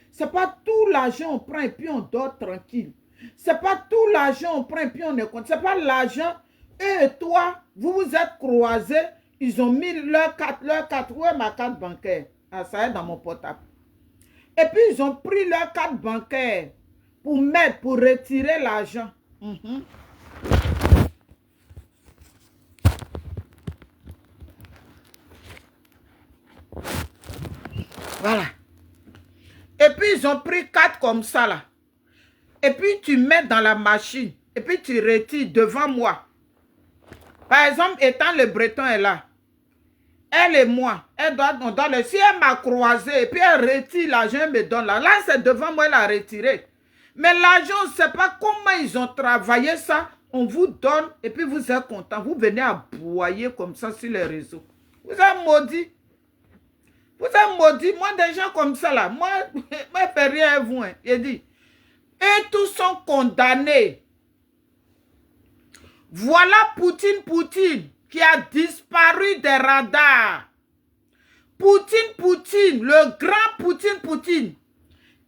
C'est pas tout l'argent on prend et puis on dort tranquille. C'est pas tout l'argent on prend et puis on est content. C'est pas l'argent, eux et toi, vous vous êtes croisés, ils ont mis leur carte, où est ma carte bancaire? Ah, ça est dans mon portable. Et puis ils ont pris leur carte bancaire pour mettre, pour retirer l'argent. Voilà. Et puis ils ont pris 4 comme ça là. Et puis tu mets dans la machine. Et puis tu retires devant moi. Par exemple, étant le breton est là. Elle et moi, on doit le... Si elle m'a croisé et puis elle retire l'argent, elle me donne là. Là, c'est devant moi, elle a retiré. Mais l'argent, on ne sait pas comment ils ont travaillé ça. On vous donne et puis vous êtes content. Vous venez aboyer comme ça sur les réseaux. Vous êtes maudits. Vous êtes maudits. Moi, des gens comme ça là, moi, je ne fais rien à vous. Hein. Il dit, et tous sont condamnés. Voilà Poutine qui a disparu des radars. Poutine, le grand Poutine.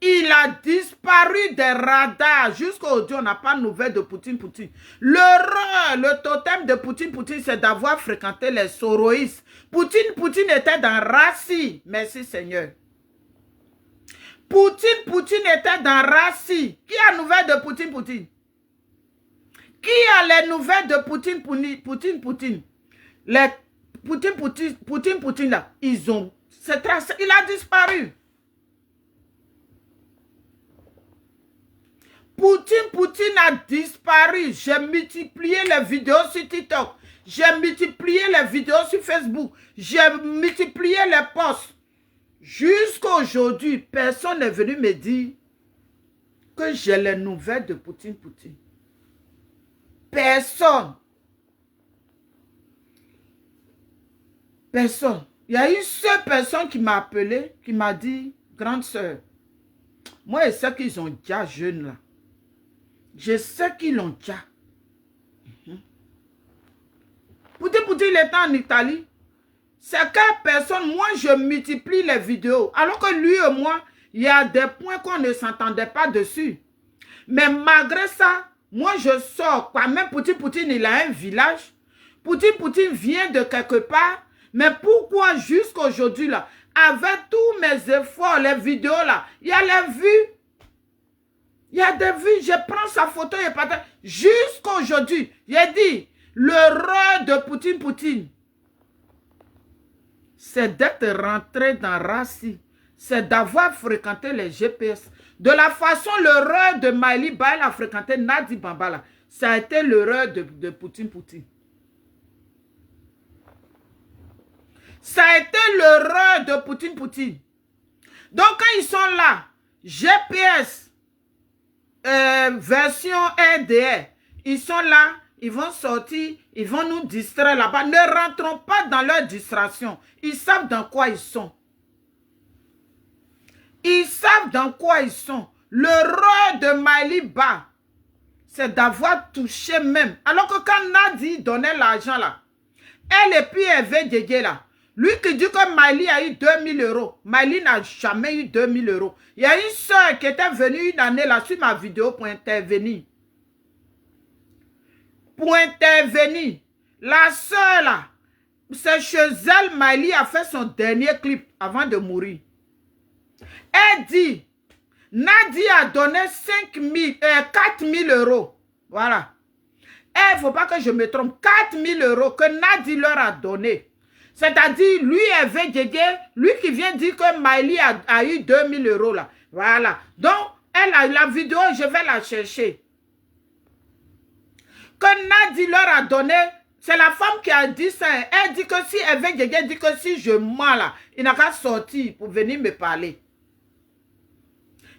Il a disparu des radars. Jusqu'aujourd'hui, on n'a pas de nouvelles de Poutine. L'erreur, le totem de Poutine, c'est d'avoir fréquenté les soroïstes. Poutine était dans Rassi. Merci Seigneur. Poutine était dans Rassi. Qui a nouvelles de Poutine? Qui a les nouvelles de Poutine? Les Poutine là, ils ont... Il a disparu. Poutine a disparu. J'ai multiplié les vidéos sur TikTok. J'ai multiplié les vidéos sur Facebook. J'ai multiplié les posts. Jusqu'à aujourd'hui, personne n'est venu me dire que j'ai les nouvelles de Poutine. Personne. Personne. Il y a une seule personne qui m'a appelé, qui m'a dit, grande sœur, moi je sais qu'ils ont déjà jeunes là. Je sais qu'ils l'ont déjà. Poutine, il était en Italie. C'est quelle personne, moi je multiplie les vidéos. Alors que lui et moi, il y a des points qu'on ne s'entendait pas dessus. Mais malgré ça, moi je sors. Quand même Poutine, il a un village. Poutine vient de quelque part. Mais pourquoi jusqu'à aujourd'hui là, avec tous mes efforts, les vidéos là, il y a les vues. Il y a des vues, je prends sa photo et partage. Jusqu'à aujourd'hui, j'ai dit, le rôle de Poutine, c'est d'être rentré dans Rassi. C'est d'avoir fréquenté les GPS. De la façon, l'erreur de Maïli Baël a fréquenté Nadi Bambala. Ça a été l'erreur de Poutine. Ça a été l'erreur de Poutine. Donc, quand ils sont là, GPS, version RDR, ils sont là, ils vont sortir, ils vont nous distraire là-bas. Ne rentrons pas dans leur distraction. Ils savent dans quoi ils sont. Ils savent dans quoi ils sont. Le rôle de Maïli Ba, c'est d'avoir touché même. Alors que quand Nadi donnait l'argent là, elle et puis Hervé Djedje là, lui qui dit que Maïli a eu 2000 euros. Maïli n'a jamais eu 2000 euros. Il y a une soeur qui était venue une année là sur ma vidéo pour intervenir. La soeur là, c'est chez elle, Maïli a fait son dernier clip avant de mourir. Elle dit, Nadi a donné 4000 euros. Voilà. Il ne faut pas que je me trompe. 4000 euros que Nadi leur a donné. C'est-à-dire, lui, Hervé Djedje, lui qui vient dire que Maïli a eu 2000 euros là. Voilà. Donc, elle a la vidéo, je vais la chercher. Que Nadi leur a donné, c'est la femme qui a dit ça. Elle dit que si Hervé Djedje dit que si je mens là, il n'a qu'à sortir pour venir me parler.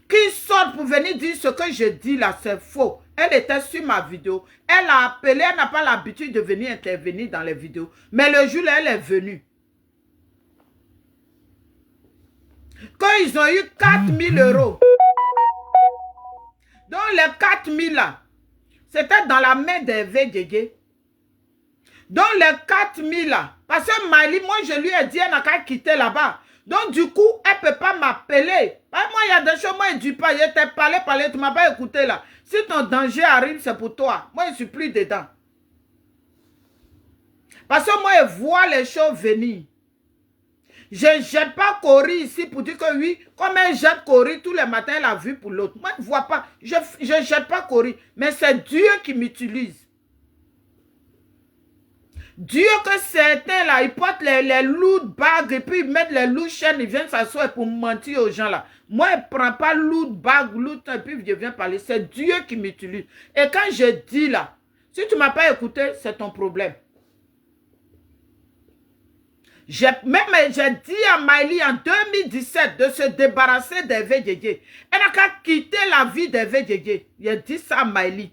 Qui sort pour venir dire ce que je dis là, c'est faux. Elle était sur ma vidéo. Elle a appelé, elle n'a pas l'habitude de venir intervenir dans les vidéos. Mais le jour là, elle est venue. Quand ils ont eu 4000 euros. Donc les 4000 là, c'était dans la main d'Hervé Djedje. Donc les 4000 là, parce que Maïli, moi je lui ai dit, elle n'a qu'à quitter là-bas. Donc du coup, elle ne peut pas m'appeler. Moi, il y a des choses, moi, je ne dis pas, je t'ai parlé, tu ne m'as pas écouté là. Si ton danger arrive, c'est pour toi. Moi, je ne suis plus dedans. Parce que moi, je vois les choses venir. Je ne jette pas Cory ici pour dire que oui, comme elle jette Cory tous les matins, elle a vu pour l'autre. Moi, je ne vois pas. Je ne jette pas Cory. Mais c'est Dieu qui m'utilise. Dieu que certains là, ils portent les lourdes bagues et puis ils mettent les lourdes chaînes, ils viennent s'asseoir pour mentir aux gens là. Moi, je ne prends pas lourdes bagues, lourdes et puis je viens parler. C'est Dieu qui m'utilise. Et quand je dis là, si tu ne m'as pas écouté, c'est ton problème. J'ai dit à Maïli en 2017 de se débarrasser d'Hervé Djedje. Elle n'a qu'à quitter la vie d'Hervé Djedje. J'ai dit ça à Maïli.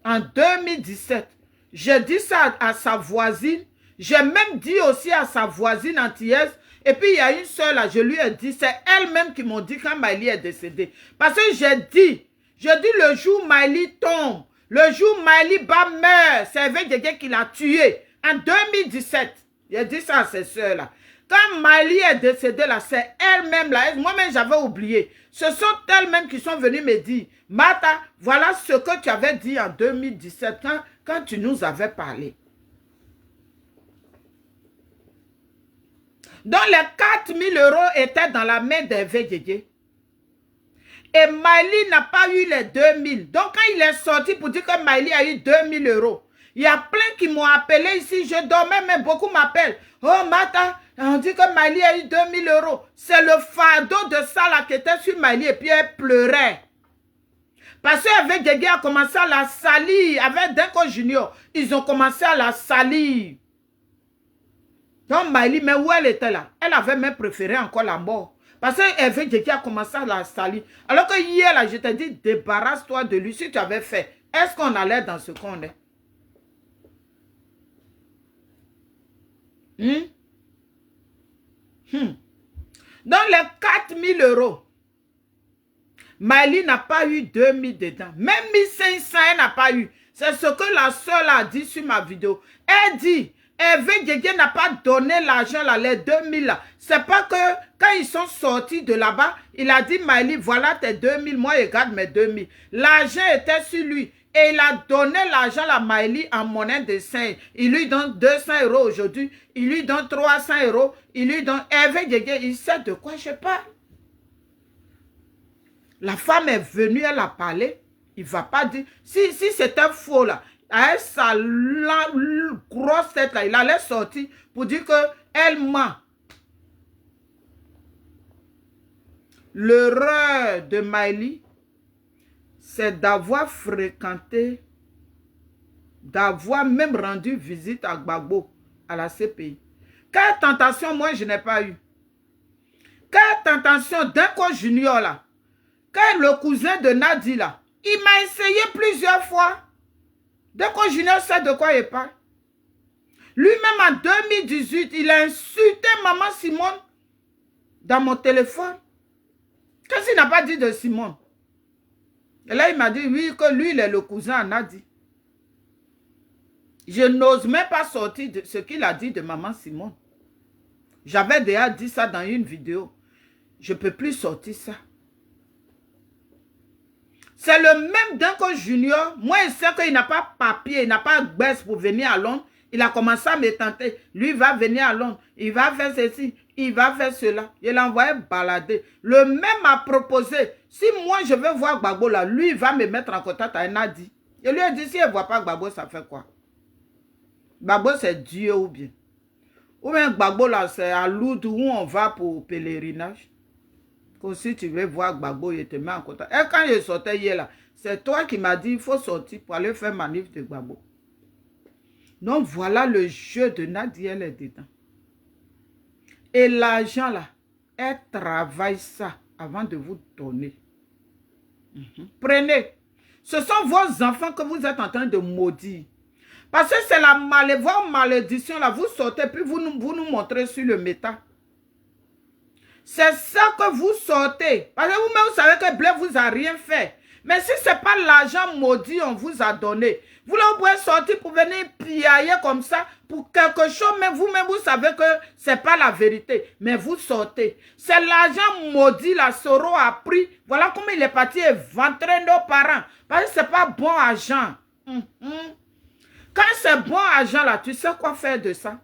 En 2017, j'ai dit ça à sa voisine. J'ai même dit aussi à sa voisine antillaise. Et puis il y a une soeur là, je lui ai dit, c'est elle-même qui m'a dit quand Maïli est décédée. Parce que j'ai dit le jour Maïli tombe, le jour Maïli Ba meurt, c'est Hervé Djedje qui l'a tué. En 2017, j'ai dit ça à ces soeurs là. Quand Maïli est décédée là, c'est elle-même là. Moi-même j'avais oublié. Ce sont elles-mêmes qui sont venues me dire, Martha, voilà ce que tu avais dit en 2017 quand tu nous avais parlé. Donc les 4000 euros étaient dans la main d'Hervé Djedje. Et Maïli n'a pas eu les 2000. Donc quand il est sorti pour dire que Maïli a eu 2000 euros, Il y a plein qui m'ont appelé ici. Je dormais, mais beaucoup m'appellent. Oh, Mata, on dit que Mali a eu 2000 euros. C'est le fardeau de ça là qui était sur Mali et puis elle pleurait. Parce qu'avec Guégué a commencé à la salir. Avec Denko Junior, ils ont commencé à la salir. Donc Mali, mais où elle était là? Elle avait même préféré encore la mort. Parce qu'avec Guégué a commencé à la salir. Alors que hier là, je t'ai dit, débarrasse-toi de lui si tu avais fait. Est-ce qu'on allait dans ce qu'on est? Dans les 4000 euros, Mali n'a pas eu 2000 dedans. Même 1500, elle n'a pas eu. C'est ce que la soeur a dit sur ma vidéo. Elle dit, Hervé Guégué n'a pas donné l'argent là, les 2000 là. C'est pas que quand ils sont sortis de là-bas, il a dit, Mali, voilà tes 2000, moi je garde mes 2000. L'argent était sur lui. Et il a donné l'argent à Maëli en monnaie de 5. Il lui donne 200 euros aujourd'hui. Il lui donne 300 euros. Il lui donne... Hervé Guégué, il sait de quoi je parle. La femme est venue, elle a parlé. Il ne va pas dire... Si c'était faux là, avec sa grosse tête là, il allait sortir pour dire qu'elle ment. L'erreur de Maëli, c'est d'avoir fréquenté, d'avoir même rendu visite à Gbagbo, à la CPI. Quelle tentation, moi, je n'ai pas eu. Quelle tentation Denko Junior, là. Quel le cousin de Nadi, là. Il m'a essayé plusieurs fois. Denko Junior sait de quoi il parle. Lui-même, en 2018, il a insulté Maman Simone dans mon téléphone. Qu'est-ce qu'il n'a pas dit de Simone? Et là, il m'a dit, oui, que lui, il est le cousin à Nadi. Je n'ose même pas sortir de ce qu'il a dit de Maman Simone. J'avais déjà dit ça dans une vidéo. Je ne peux plus sortir ça. C'est le même Denko Junior. Moi, il sait qu'il n'a pas papier, il n'a pas baisse pour venir à Londres. Il a commencé à me tenter. Lui, il va venir à Londres. Il va faire ceci, il va faire cela. Il l'a envoyé balader. Le même a proposé. Si moi, je veux voir Gbagbo là, lui, il va me mettre en contact avec Nadi. Et lui a dit, si elle ne voit pas Gbagbo, ça fait quoi? Gbagbo, c'est Dieu ou bien? Ou bien Gbagbo là, c'est à Lourdes où on va pour pèlerinage. Comme si tu veux voir Gbagbo, il te met en contact. Et quand je sortais hier là, c'est toi qui m'as dit, il faut sortir pour aller faire manif de Gbagbo. Donc voilà le jeu de Nadi, elle est dedans. Et l'argent là, elle travaille ça avant de vous donner. Prenez. Ce sont vos enfants que vous êtes en train de maudire. Parce que c'est la malédiction là. Vous sortez puis vous nous montrez sur le méta. C'est ça que vous sortez. Parce que vous-même vous savez que Blé vous a rien fait. Mais si ce n'est pas l'argent maudit on vous a donné, vous là, vous pouvez sortir pour venir piailler comme ça pour quelque chose, mais vous-même, vous savez que ce n'est pas la vérité. Mais vous sortez. C'est l'argent maudit, la Soro a pris. Voilà comment il est parti éventrer nos parents. Parce que ce n'est pas bon argent. Quand c'est bon argent, là, tu sais quoi faire de ça?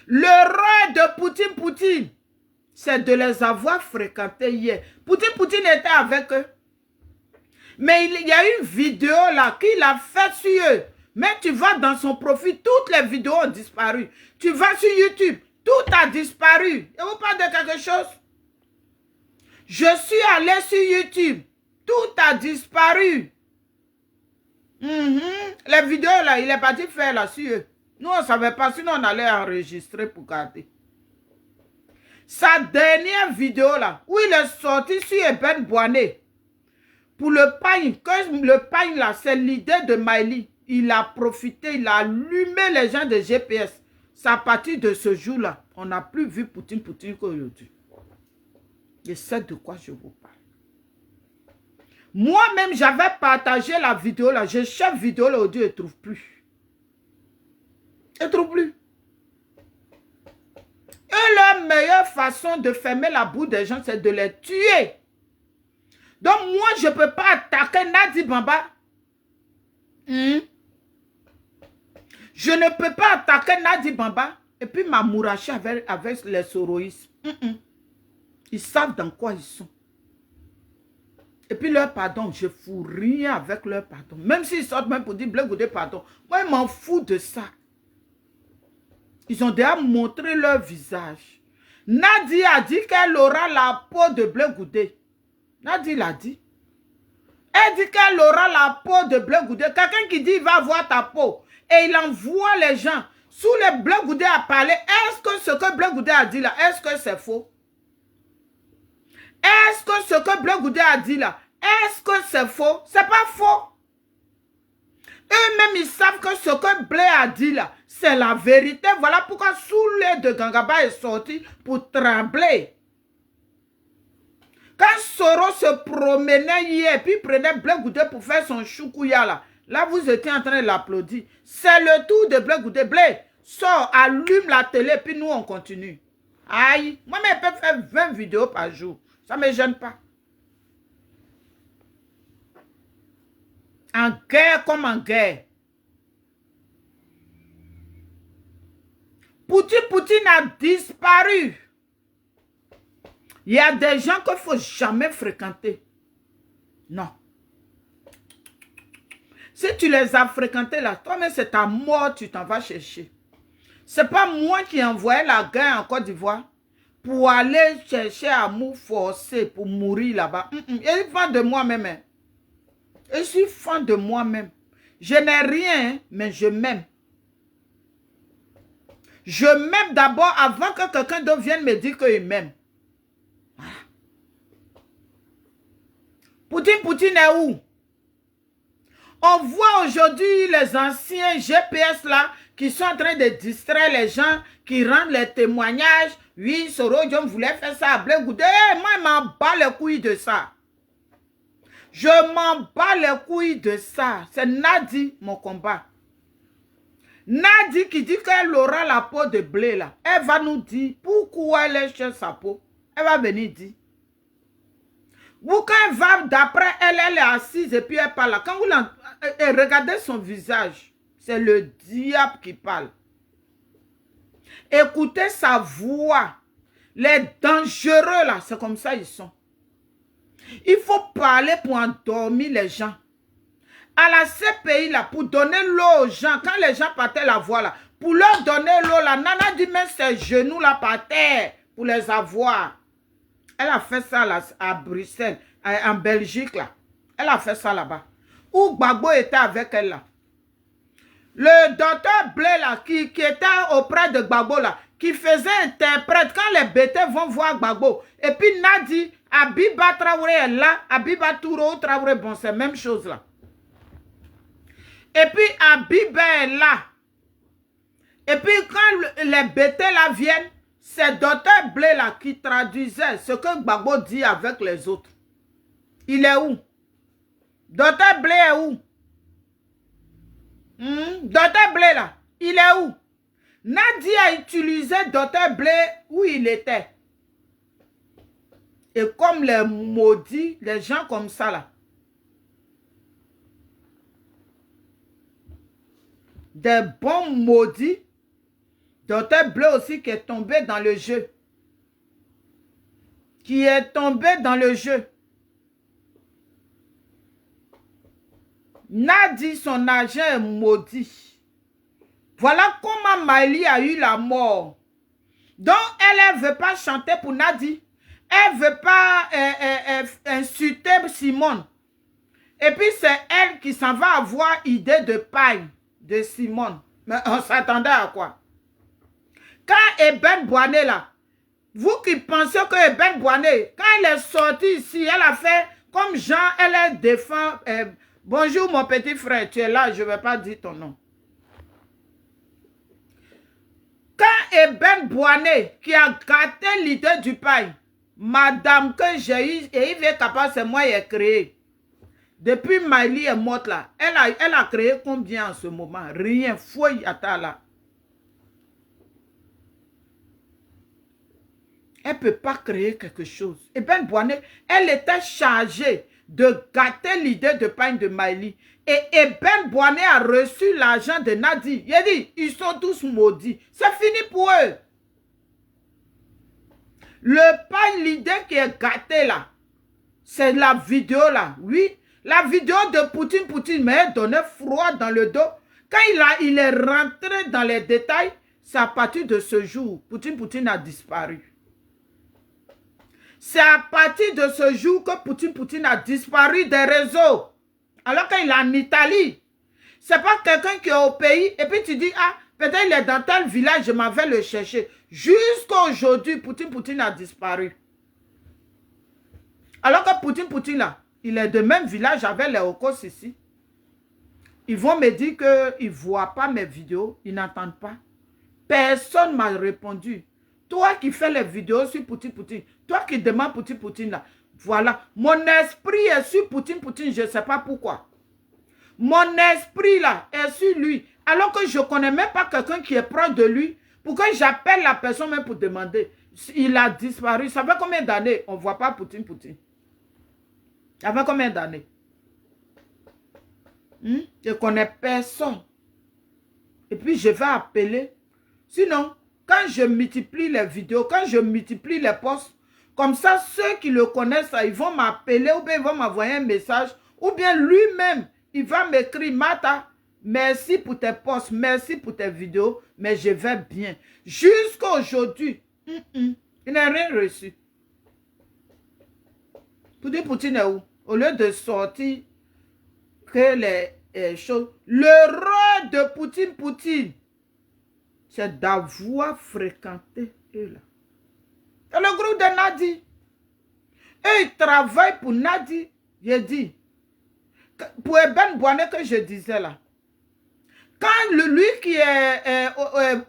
L'erreur de Poutine, c'est de les avoir fréquentés hier. Poutine était avec eux. Mais il y a une vidéo là qu'il a fait sur eux. Mais tu vas dans son profil, toutes les vidéos ont disparu. Tu vas sur YouTube, tout a disparu. Et vous parlez de quelque chose? Je suis allé sur YouTube, tout a disparu. Les vidéos là, il est parti faire là sur eux. Nous on ne savait pas, sinon on allait enregistrer pour garder. Sa dernière vidéo là, où il est sorti sur Eben Boané. Pour le pain, que le pain là, c'est l'idée de Maëli. Il a profité, il a allumé les gens de GPS. C'est à partir de ce jour-là, on n'a plus vu Poutine qu'aujourd'hui. Je sais de quoi je vous parle. Moi-même, j'avais partagé la vidéo là. Je cherche vidéo là aujourd'hui, je ne trouve plus. Je ne trouve plus. Et la meilleure façon de fermer la bouche des gens, c'est de les tuer. Donc, moi, je ne peux pas attaquer Nadi Bamba. Je ne peux pas attaquer Nadi Bamba et puis m'amouracher avec les soroïstes. Ils savent dans quoi ils sont. Et puis leur pardon, je ne fous rien avec leur pardon. Même s'ils sortent même pour dire Blé Goudé pardon. Moi, je m'en fous de ça. Ils ont déjà montré leur visage. Nadi a dit qu'elle aura la peau de Blé Goudé. Nadi l'a dit. Elle dit qu'elle aura la peau de Blé Goudé. Quelqu'un qui dit il va voir ta peau. Et il envoie les gens. Sous les Blé Goudé à parler. Est-ce que ce que Blé Goudé a dit là, est-ce que c'est faux? Est-ce que ce que Blé Goudé a dit là, est-ce que c'est faux? C'est pas faux. Eux-mêmes, ils savent que ce que Blé a dit là, c'est la vérité. Voilà pourquoi Soulé de Gangaba est sorti pour trembler. Quand Soro se promenait hier, puis prenait Blé Goudé pour faire son choukouya là, là vous étiez en train de l'applaudir. C'est le tour de Blé Goudé. Blé, sors, allume la télé, puis nous on continue. Aïe, moi-même je peux faire 20 vidéos par jour. Ça ne me gêne pas. En guerre comme en guerre. Poutine a disparu. Il y a des gens qu'il ne faut jamais fréquenter. Non. Si tu les as fréquentés là, toi-même c'est ta mort, tu t'en vas chercher. Ce n'est pas moi qui ai envoyé la guerre en Côte d'Ivoire pour aller chercher amour forcé pour mourir là-bas. Je suis fan de moi-même. Je suis fan de moi-même. Je n'ai rien, mais je m'aime. Je m'aime d'abord avant que quelqu'un d'autre vienne me dire qu'il m'aime. Voilà. Poutine est où? On voit aujourd'hui les anciens GPS là qui sont en train de distraire les gens, qui rendent les témoignages. Oui, Soro Diom voulait faire ça à Blé Goudé. Moi, je m'en bats les couilles de ça. Je m'en bats les couilles de ça. C'est Nadi, mon combat. Nadi qui dit qu'elle aura la peau de blé là. Elle va nous dire pourquoi elle est chez sa peau. Elle va venir dire. Ou quand elle va, d'après elle, elle est assise et puis elle parle là. Quand vous regardez son visage, c'est le diable qui parle. Écoutez sa voix. Les dangereux là, c'est comme ça ils sont. Il faut parler pour endormir les gens. À la CPI là, pour donner l'eau aux gens, quand les gens partaient la voix là, pour leur donner l'eau là, Nana dit même ses genoux là par terre pour les avoir. Elle a fait ça là, à Bruxelles, en Belgique là. Elle a fait ça là-bas. Où Gbagbo était avec elle là. Le docteur Blé là, qui était auprès de Gbagbo là, qui faisait interprète quand les bêtés vont voir Gbagbo. Et puis Nadi, Abiba Traoré est là, Abiba Touro Traoré, bon c'est la même chose là. Et puis Abiba est là. Et puis quand les bêtés là viennent, c'est docteur Blé là qui traduisait ce que Gbagbo dit avec les autres. Il est où? Docteur Blé est où? Docteur Blé là, il est où? Nadi a utilisé docteur Blé où il était. Et comme les maudits, les gens comme ça là. Des bons maudits. Docteur Blé aussi qui est tombé dans le jeu. Qui est tombé dans le jeu. Nadi, son agent est maudit. Voilà comment Maëlie a eu la mort. Donc, elle ne veut pas chanter pour Nadi. Elle ne veut pas insulter Simone. Et puis, c'est elle qui s'en va avoir idée de paille de Simone. Mais on s'attendait à quoi? Quand Eben Boané là, vous qui pensez que Eben Boané, quand elle est sortie ici, elle a fait comme Jean, elle est défunt. Bonjour mon petit frère, tu es là, je ne vais pas dire ton nom. Quand Eben Boané, qui a gâté l'idée du paille, madame que j'ai eu, et il est capable, c'est moi qui ai créé. Depuis Maëlie est morte là, elle a créé combien en ce moment? Rien, fouille à ta là. Elle ne peut pas créer quelque chose. Eben Boané, elle était chargée de gâter l'idée de pain de Maëlie. Et Eben Boané a reçu l'argent de Nadi. Il a dit, ils sont tous maudits. C'est fini pour eux. Le pain, l'idée qui est gâtée là, C'est la vidéo là, oui. La vidéo de Poutine m'a donné froid dans le dos. Quand il est rentré dans les détails, c'est à partir de ce jour, Poutine a disparu. C'est à partir de ce jour que Poutine a disparu des réseaux. Alors qu'il est en Italie. C'est pas quelqu'un qui est au pays et puis tu dis, ah, peut-être il est dans tel village, je m'en vais le chercher. Jusqu'à aujourd'hui, Poutine a disparu. Alors que Poutine là, il est de même village avec les Okos ici. Ils vont me dire qu'ils ne voient pas mes vidéos, ils n'entendent pas. Personne ne m'a répondu. Toi qui fais les vidéos sur Poutine, toi qui demandes Poutine là, voilà. Mon esprit est sur Poutine, je ne sais pas pourquoi. Mon esprit là est sur lui. Alors que je ne connais même pas quelqu'un qui est proche de lui. Pourquoi j'appelle la personne même pour demander? Il a disparu. Ça fait combien d'années on ne voit pas Poutine? Ça fait combien d'années? Je ne connais personne. Et puis je vais appeler. Sinon, quand je multiplie les vidéos, quand je multiplie les posts, comme ça, ceux qui le connaissent, ils vont m'appeler ou bien ils vont m'envoyer un message. Ou bien lui-même, il va m'écrire, Mata, merci pour tes posts, merci pour tes vidéos, mais je vais bien. Jusqu'à aujourd'hui, il n'a rien reçu. Poutine est où? Au lieu de sortir que les choses, le rôle de Poutine, c'est d'avoir fréquenté eux là. C'est le groupe de Nadi. Et ils travaillent pour Nadi. J'ai dit, pour Eben Boané que je disais là, quand lui qui est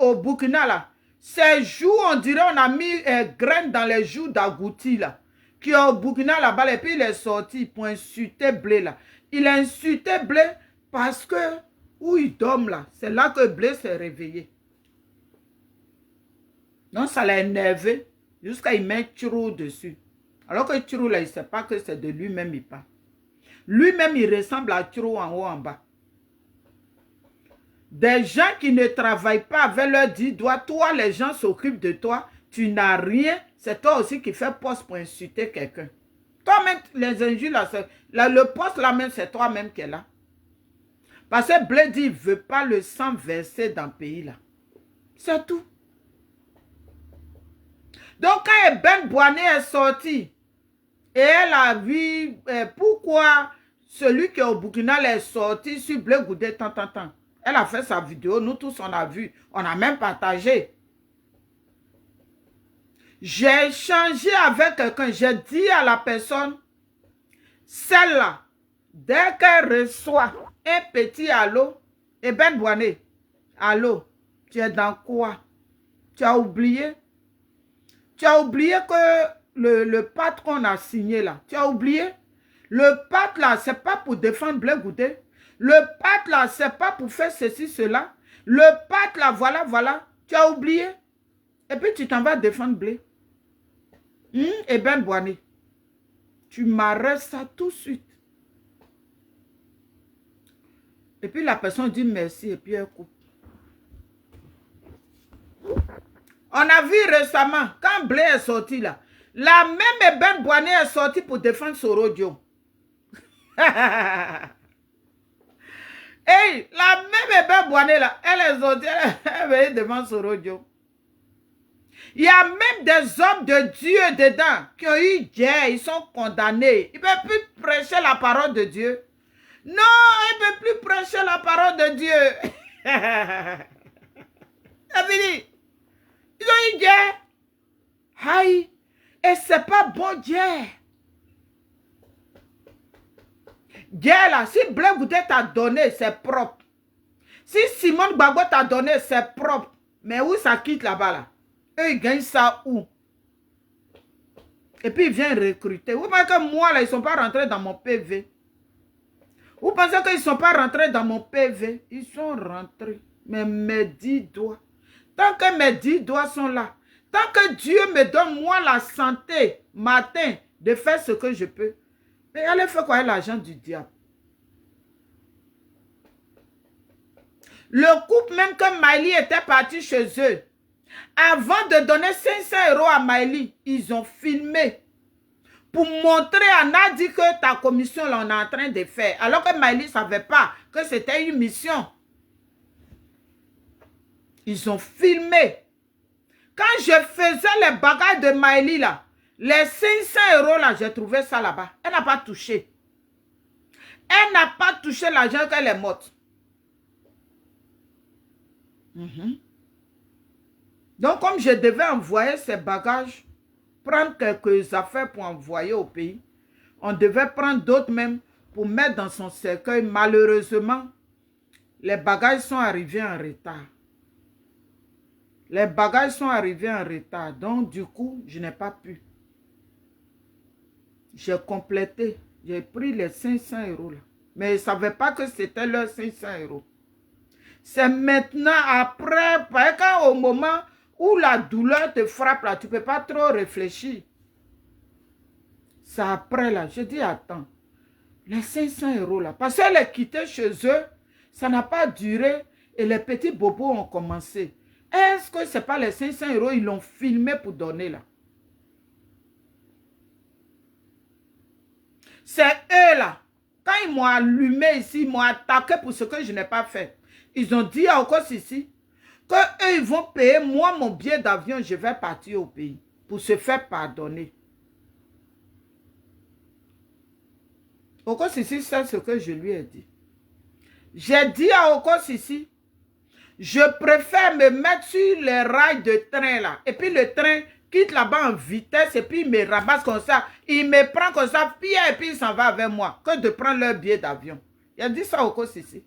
au Burkina là, ces jours, on dirait on a mis graines dans les joues d'Agouti là, qui est au Burkina là-bas, et puis il est sorti pour insulter Blé là. Il a insulté Blé parce que où il dorme là, c'est là que Blé s'est réveillé. Donc ça l'a énervé jusqu'à il met Tchirou dessus. Alors que Tchirou là, il ne sait pas que c'est de lui-même il parle. Lui-même il ressemble à Tchirou en haut en bas. Des gens qui ne travaillent pas avec leurs 10 doigts, toi les gens s'occupent de toi, tu n'as rien, c'est toi aussi qui fais poste pour insulter quelqu'un. Toi-même, les injures là, le poste là même, c'est toi-même qui est là. Parce que Blé dit, il ne veut pas le sang versé dans le pays là. C'est tout. Donc quand Eben Boané est sorti, et elle a vu pourquoi celui qui est au Burkina est sorti sur Blé Goudé tant. Elle a fait sa vidéo, nous tous on a vu, on a même partagé. J'ai échangé avec quelqu'un, j'ai dit à la personne, celle-là, dès qu'elle reçoit un petit allô, Eben Boané, allô, tu es dans quoi? Tu as oublié? Tu as oublié que le pacte qu'on a signé là, tu as oublié? Le pacte là, c'est pas pour défendre Blé Goudé. Le pacte là, c'est pas pour faire ceci, cela. Le pacte là, voilà, tu as oublié? Et puis tu t'en vas défendre Blé. Eben Boané, tu m'arrêtes ça tout de suite. Et puis la personne dit merci et puis elle coupe. On a vu récemment, quand Blé est sorti là, la même Eben Boané est sortie pour défendre Sorodio. Hey, la même Eben Boané là, elle est sortie, elle veut défendre Sorodio. Il y a même des hommes de Dieu dedans qui ont eu guerre, ils sont condamnés. Ils ne peuvent plus prêcher la parole de Dieu. Non, ils ne peuvent plus prêcher la parole de Dieu. C'est fini. Ils ont eu guerre. Aïe. Et c'est pas bon guerre. Guerre là, si Blé Goudé t'a donné, c'est propre. Si Simone Gbagbo t'a donné, c'est propre. Mais où ça quitte là-bas là? Eux, ils gagnent ça où? Et puis ils viennent recruter. Vous pensez que moi là, ils ne sont pas rentrés dans mon PV? Vous pensez qu'ils ne sont pas rentrés dans mon PV? Ils sont rentrés. Mais mes 10 doigts. Tant que mes 10 doigts sont là, tant que Dieu me donne moi la santé, matin, de faire ce que je peux. Mais allez faire quoi l'argent du diable? Le couple même que Maïli était parti chez eux, avant de donner 500 € à Maïli, ils ont filmé pour montrer à Nadi que ta commission, là, on est en train de faire. Alors que Maëlie ne savait pas que c'était une mission. Ils ont filmé. Quand je faisais les bagages de Maëlie, là, les 500 € là, j'ai trouvé ça là-bas. Elle n'a pas touché. Elle n'a pas touché l'argent qu'elle est morte. Donc, comme je devais envoyer ces bagages, prendre quelques affaires pour envoyer au pays, on devait prendre d'autres même pour mettre dans son cercueil. Malheureusement, les bagages sont arrivés en retard. Les bagages sont arrivés en retard. Donc, du coup, je n'ai pas pu. J'ai complété. J'ai pris les 500 € là. Mais ils ne savaient pas que c'était leurs 500 €. C'est maintenant, après, parce qu'au moment où la douleur te frappe là, tu ne peux pas trop réfléchir. C'est après là. Je dis, attends. Les 500 € là. Parce qu'elle est quittée chez eux. Ça n'a pas duré. Et les petits bobos ont commencé. Est-ce que ce n'est pas les 500 €, ils l'ont filmé pour donner là? C'est eux là. Quand ils m'ont allumé ici, ils m'ont attaqué pour ce que je n'ai pas fait. Ils ont dit à Okos ici que eux ils vont payer moi mon billet d'avion, je vais partir au pays pour se faire pardonner. Okos ici, c'est ce que je lui ai dit. J'ai dit à Okos ici, je préfère me mettre sur les rails de train là. Et puis le train quitte là-bas en vitesse et puis il me ramasse comme ça. Il me prend comme ça, et puis il s'en va avec moi. Que de prendre leur billet d'avion. Il a dit ça au cours ici.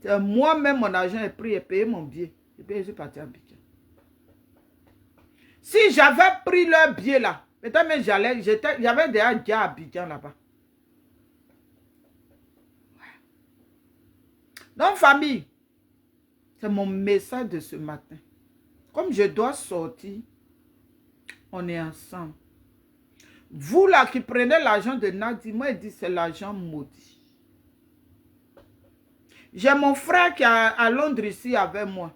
Moi-même, mon argent est pris et payé mon billet. Et puis je suis parti à Abidjan. Si j'avais pris leur billet là, peut-être même j'avais déjà dit à Abidjan là-bas. Donc, famille, c'est mon message de ce matin. Comme je dois sortir, on est ensemble. Vous là qui prenez l'argent de Nadi, moi il dit c'est l'argent maudit. J'ai mon frère qui est à Londres ici avec moi.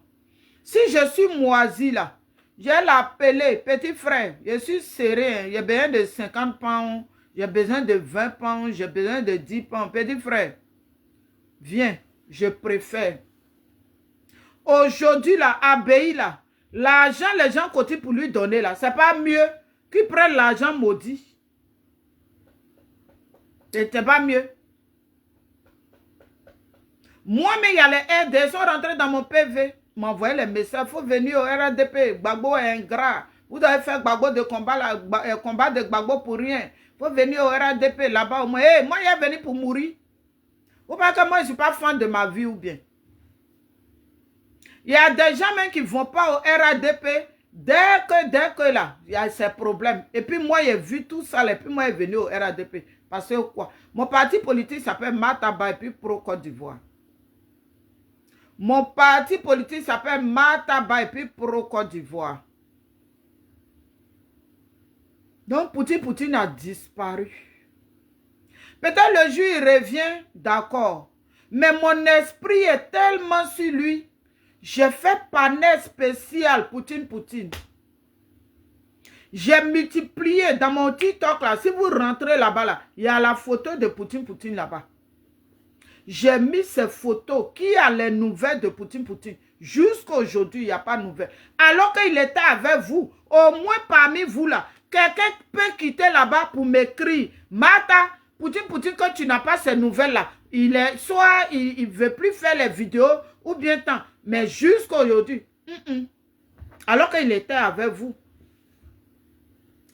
Si je suis moisi là, je vais l'appeler, petit frère, je suis serré, j'ai besoin de 50 pounds, j'ai besoin de 20 pounds, j'ai besoin de 10 pounds. Petit frère, viens, je préfère. Aujourd'hui là, Abbaye là, l'argent, les gens continuent pour lui donner là, c'est pas mieux qu'ils prennent l'argent maudit. C'était pas mieux. Moi-même, il y a les RD, ils sont rentrés dans mon PV. M'envoyer les messages, il faut venir au RADP. Gbagbo est ingrat. Vous devez faire Gbagbo de combat, là, combat de Gbagbo pour rien. Il faut venir au RADP là-bas. Moi, hey, moi, il est venu pour mourir. Ou pas que moi, je ne suis pas fan de ma vie ou bien. Il y a des gens même qui ne vont pas au RADP. Dès que là, il y a ces problèmes. Et puis moi, j'ai vu tout ça. Et puis moi, je suis venu au RADP. Parce que quoi? Mon parti politique s'appelle Mataba et puis Pro Côte d'Ivoire. Mon parti politique s'appelle Mataba et puis Pro Côte d'Ivoire. Donc Poutine a disparu. Peut-être le jour il revient, d'accord. Mais mon esprit est tellement sur lui. J'ai fait panel spécial Poutine. J'ai multiplié dans mon TikTok là. Si vous rentrez là-bas, là, il y a la photo de Poutine là-bas. J'ai mis ces photos. Qui a les nouvelles de Poutine? Jusqu'à aujourd'hui, il n'y a pas de nouvelles. Alors qu'il était avec vous, au moins parmi vous là, quelqu'un peut quitter là-bas pour m'écrire. Mata, Poutine, quand tu n'as pas ces nouvelles là, soit il ne veut plus faire les vidéos ou bien tant. Mais jusqu'à aujourd'hui, alors qu'il était avec vous.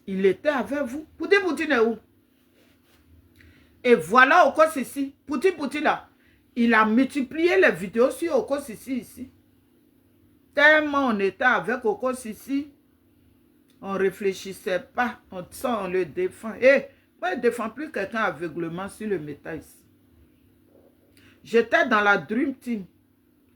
Il était avec vous. Poutine est où? Et voilà Okos ici. Poutine là. Il a multiplié les vidéos sur Okos ici. Tellement on était avec Okos ici. On ne réfléchissait pas. On le défend. Et moi, je ne défends plus quelqu'un aveuglement sur le métal ici. J'étais dans la Dream Team.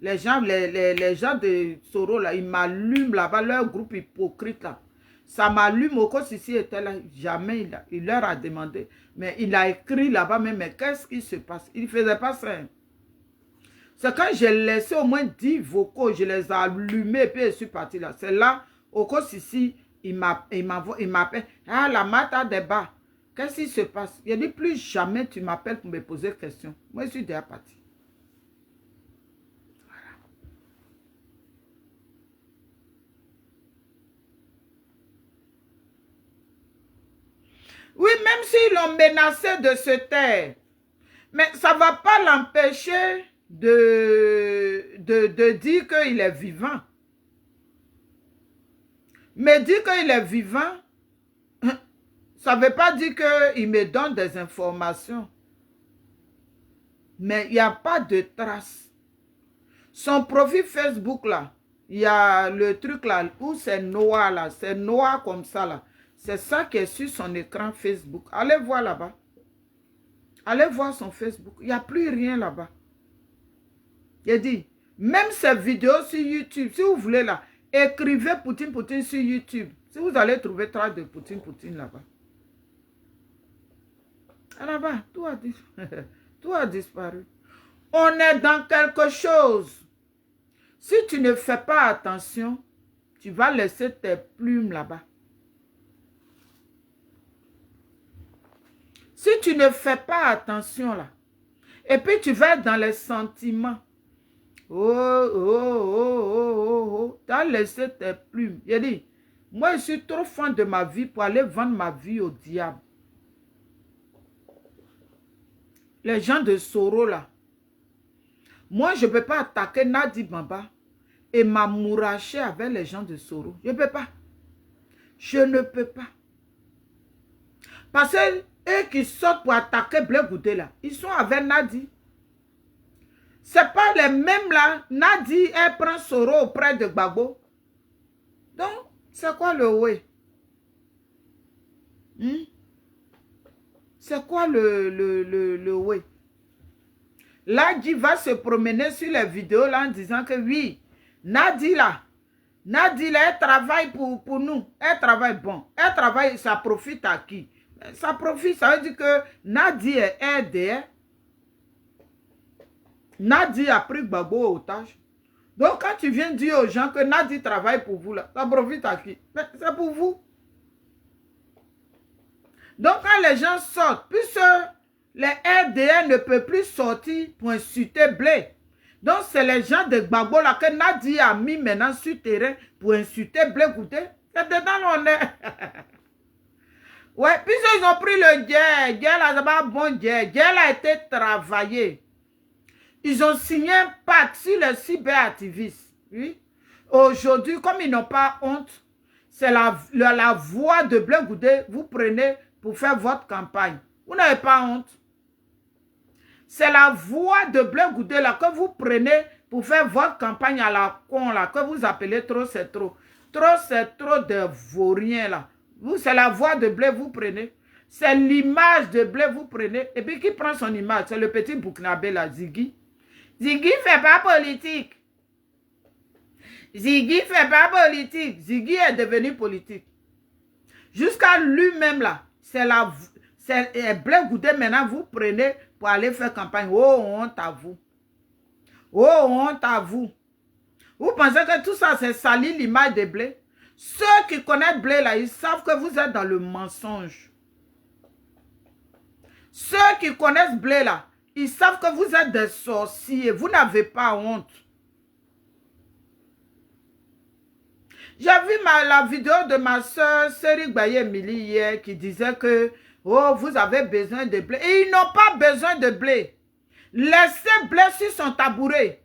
Les gens de Soro là, ils m'allument là-bas, leur groupe hypocrite là. Ça m'allume, Okos ici était là, jamais il leur a demandé. Mais il a écrit là-bas, mais qu'est-ce qui se passe? Il ne faisait pas ça. C'est quand j'ai laissé au moins 10 vocaux, je les ai allumés et puis je suis parti là. C'est là, Okos ici il m'appelle. Ah, la Mata Deba, qu'est-ce qui se passe? Il dit, plus jamais tu m'appelles pour me poser question. Moi, je suis déjà parti. Voilà. Oui, même s'ils l'ont menacé de se taire, mais ça ne va pas l'empêcher de dire qu'il est vivant. Mais dire qu'il est vivant, ça ne veut pas dire qu'il me donne des informations. Mais il n'y a pas de traces. Son profil Facebook là, il y a le truc là où c'est noir là, c'est noir comme ça là. C'est ça qui est sur son écran Facebook. Allez voir là-bas. Allez voir son Facebook. Il n'y a plus rien là-bas. Il dit, même ces vidéos sur YouTube, si vous voulez là, écrivez Poutine Poutine sur YouTube. Si vous allez trouver trace de Poutine Poutine là-bas. Là-bas, tout a disparu. On est dans quelque chose. Si tu ne fais pas attention, tu vas laisser tes plumes là-bas. Si tu ne fais pas attention là, et puis tu vas être dans les sentiments. Tu as laissé tes plumes. Il dit, moi je suis trop fan de ma vie pour aller vendre ma vie au diable. Les gens de Soro là. Moi je ne peux pas attaquer Nadi Bamba et m'amouracher avec les gens de Soro. Je ne peux pas. Je ne peux pas. Parce que eux qui sortent pour attaquer Blé Goudé là, ils sont avec Nadi. Ce n'est pas les mêmes là. Nadi, elle prend Soro auprès de Gbagbo. Donc, c'est quoi le ouais? C'est quoi le ouais? Nadi va se promener sur les vidéos là en disant que oui, Nadi là, elle travaille pour nous. Elle travaille bon. Elle travaille, ça profite à qui? Ça profite, ça veut dire que Nadi est aidé. Nadi a pris Gbagbo au otage. Donc quand tu viens dire aux gens que Nadi travaille pour vous, là, ça profite à qui? C'est pour vous. Donc quand les gens sortent, puisque les RDN ne peuvent plus sortir pour insulter Blé. Donc c'est les gens de Gbagbo là que Nadi a mis maintenant sur le terrain pour insulter Blé Goudé. C'est dedans on est. Ouais, puisqu'ils ont pris le Djer. Djer là, c'est pas bon Djer. Djer a été travaillé. Ils ont signé un pacte sur les cyberactivistes. Oui. Aujourd'hui, comme ils n'ont pas honte, c'est la voix de Blé Goudé, vous prenez pour faire votre campagne. Vous n'avez pas honte. C'est la voix de Blé Goudé là que vous prenez pour faire votre campagne à la con là, que vous appelez trop c'est trop. Trop c'est trop de vauriens là. Vous, c'est la voix de Blé, vous prenez. C'est l'image de Blé, vous prenez. Et puis qui prend son image? C'est le petit Bouknabé là, Ziggy. Ziggy ne fait pas politique. Ziggy ne fait pas politique. Ziggy est devenu politique. Jusqu'à lui-même là, c'est Blé Goudé maintenant, vous prenez pour aller faire campagne. Oh, honte à vous. Oh, honte à vous. Vous pensez que tout ça, c'est salir l'image de Blé? Ceux qui connaissent Blé là, ils savent que vous êtes dans le mensonge. Ceux qui connaissent Blé là, ils savent que vous êtes des sorciers. Vous n'avez pas honte. J'ai vu la vidéo de ma soeur Série Baye-Emily hier qui disait que oh, vous avez besoin de blé. Et ils n'ont pas besoin de blé. Laissez Blé sur son tabouret.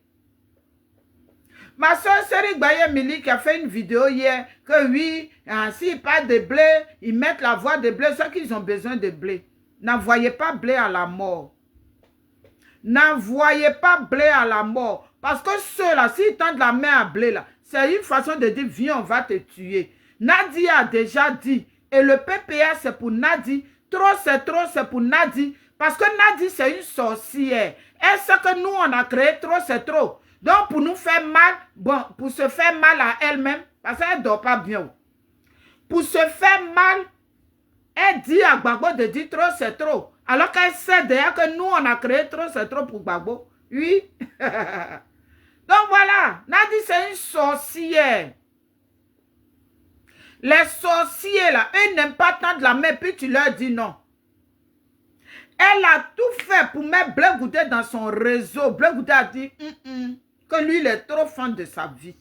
Ma soeur Série Baye-Emily qui a fait une vidéo hier que oui, s'ils parlent de blé, ils mettent la voix de Blé, ceux qui ont besoin de blé. N'envoyez pas Blé à la mort. N'envoyez pas Blé à la mort. Parce que ceux-là, s'ils tendent la main à Blé, là, c'est une façon de dire, viens, on va te tuer. Nadi a déjà dit, et le PPA, c'est pour Nadi. Trop, c'est pour Nadi. Parce que Nadi, c'est une sorcière. Et ce que nous, on a créé, trop, c'est trop. Donc, pour nous faire mal, bon, pour se faire mal à elle-même, parce qu'elle ne dort pas bien. Pour se faire mal, elle dit à Gbagbo de dire trop, c'est trop. Alors qu'elle sait déjà que nous, on a créé trop, c'est trop pour Gbagbo. Oui. Donc voilà, Nadi, c'est une sorcière. Les sorciers là, eux n'aiment pas tendre la main, puis tu leur dis non. Elle a tout fait pour mettre Blé Goudé dans son réseau. Blé Goudé a dit que lui, il est trop fan de sa vie.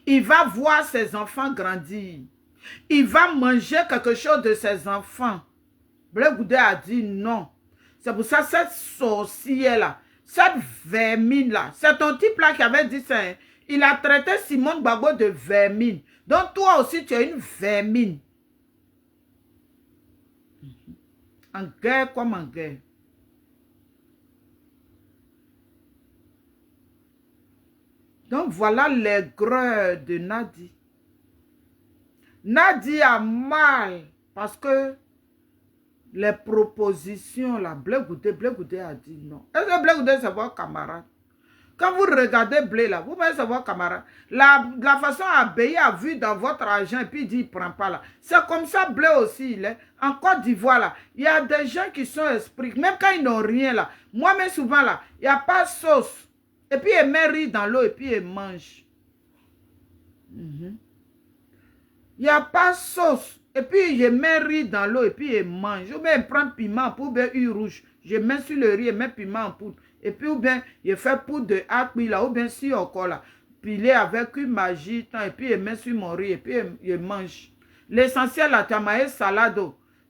Il va voir ses enfants grandir. Il va manger quelque chose de ses enfants. Blé Goudé a dit non. C'est pour ça cette sorcière-là, cette vermine-là, c'est ton type-là qui avait dit ça. Hein? Il a traité Simone Gbagbo de vermine. Donc toi aussi, tu es une vermine. En guerre comme en guerre. Donc voilà l'aigreur de Nadi. Nadi a mal parce que les propositions là, Blé Goudé a dit non. Est-ce que Blé Goudé c'est votre camarade? Quand vous regardez Blé là, vous voyez c'est votre camarade. La façon Abéi a vu dans votre argent et puis il dit il ne prend pas là. C'est comme ça Blé aussi il est. En Côte d'Ivoire là, il y a des gens qui sont esprits, même quand ils n'ont rien là. Moi-même souvent là, il n'y a pas de sauce. Et puis ils mettent riz dans l'eau et puis ils mangent. Il n'y a pas de sauce. Et puis, je mets riz dans l'eau et puis je mange. Ou bien, je prends piment pour bien huile rouge. Je mets sur le riz et mets piment en poudre. Et puis, ou bien, je fais poudre de acqui là. Ou bien, si encore là. Pilé avec une magie. Et puis, je mets sur mon riz et puis je mange. L'essentiel là, tu as mangé salade.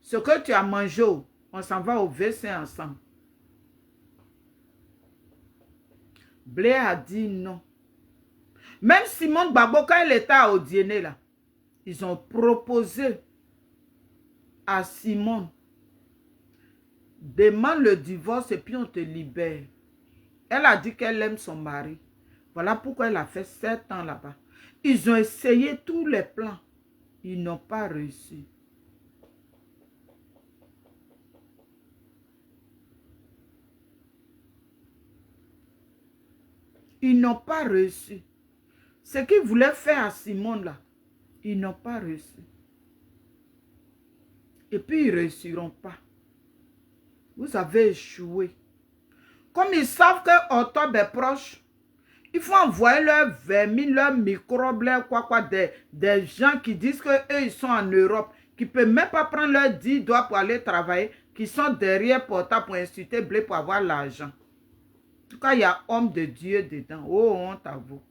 Ce que tu as mangé, on s'en va au WC ensemble. Blé a dit non. Même Simone Gbagbo, quand il était au dîner là, ils ont proposé à Simone, demande le divorce et puis on te libère. Elle a dit qu'elle aime son mari. Voilà pourquoi elle a fait 7 ans là-bas. Ils ont essayé tous les plans. Ils n'ont pas réussi. Ils n'ont pas réussi. Ce qu'ils voulaient faire à Simone là, ils n'ont pas réussi. Et puis ils ne réussiront pas. Vous avez échoué. Comme ils savent que octobre est proche, il faut envoyer leurs vermines, leurs microbes, des gens qui disent qu'eux ils sont en Europe, qui ne peuvent même pas prendre leurs 10 doigts pour aller travailler, qui sont derrière portable pour insulter Blé pour avoir l'argent. En tout cas, il y a homme de Dieu dedans. Oh, honte à vous.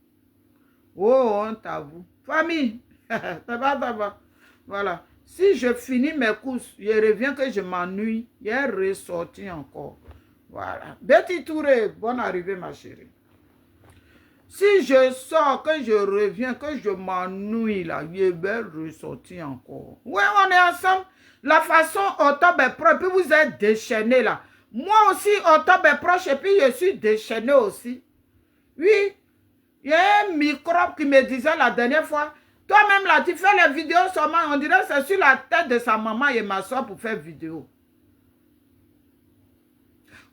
Oh, honte à vous. Famille, ça va. Voilà. Si je finis mes courses, je reviens que je m'ennuie. Il est ressorti encore. Voilà. Betty Touré, bonne arrivée ma chérie. Si je sors, que je reviens, que je m'ennuie là, je vais ressortir encore. Ouais, on est ensemble. La façon octobre est proche, puis vous êtes déchaînés là. Moi aussi, octobre est proche et puis je suis déchaîné aussi. Oui. Il y a un microbe qui me disait la dernière fois, toi-même là, tu fais les vidéos seulement, on dirait que c'est sur la tête de sa maman et ma soeur pour faire vidéo.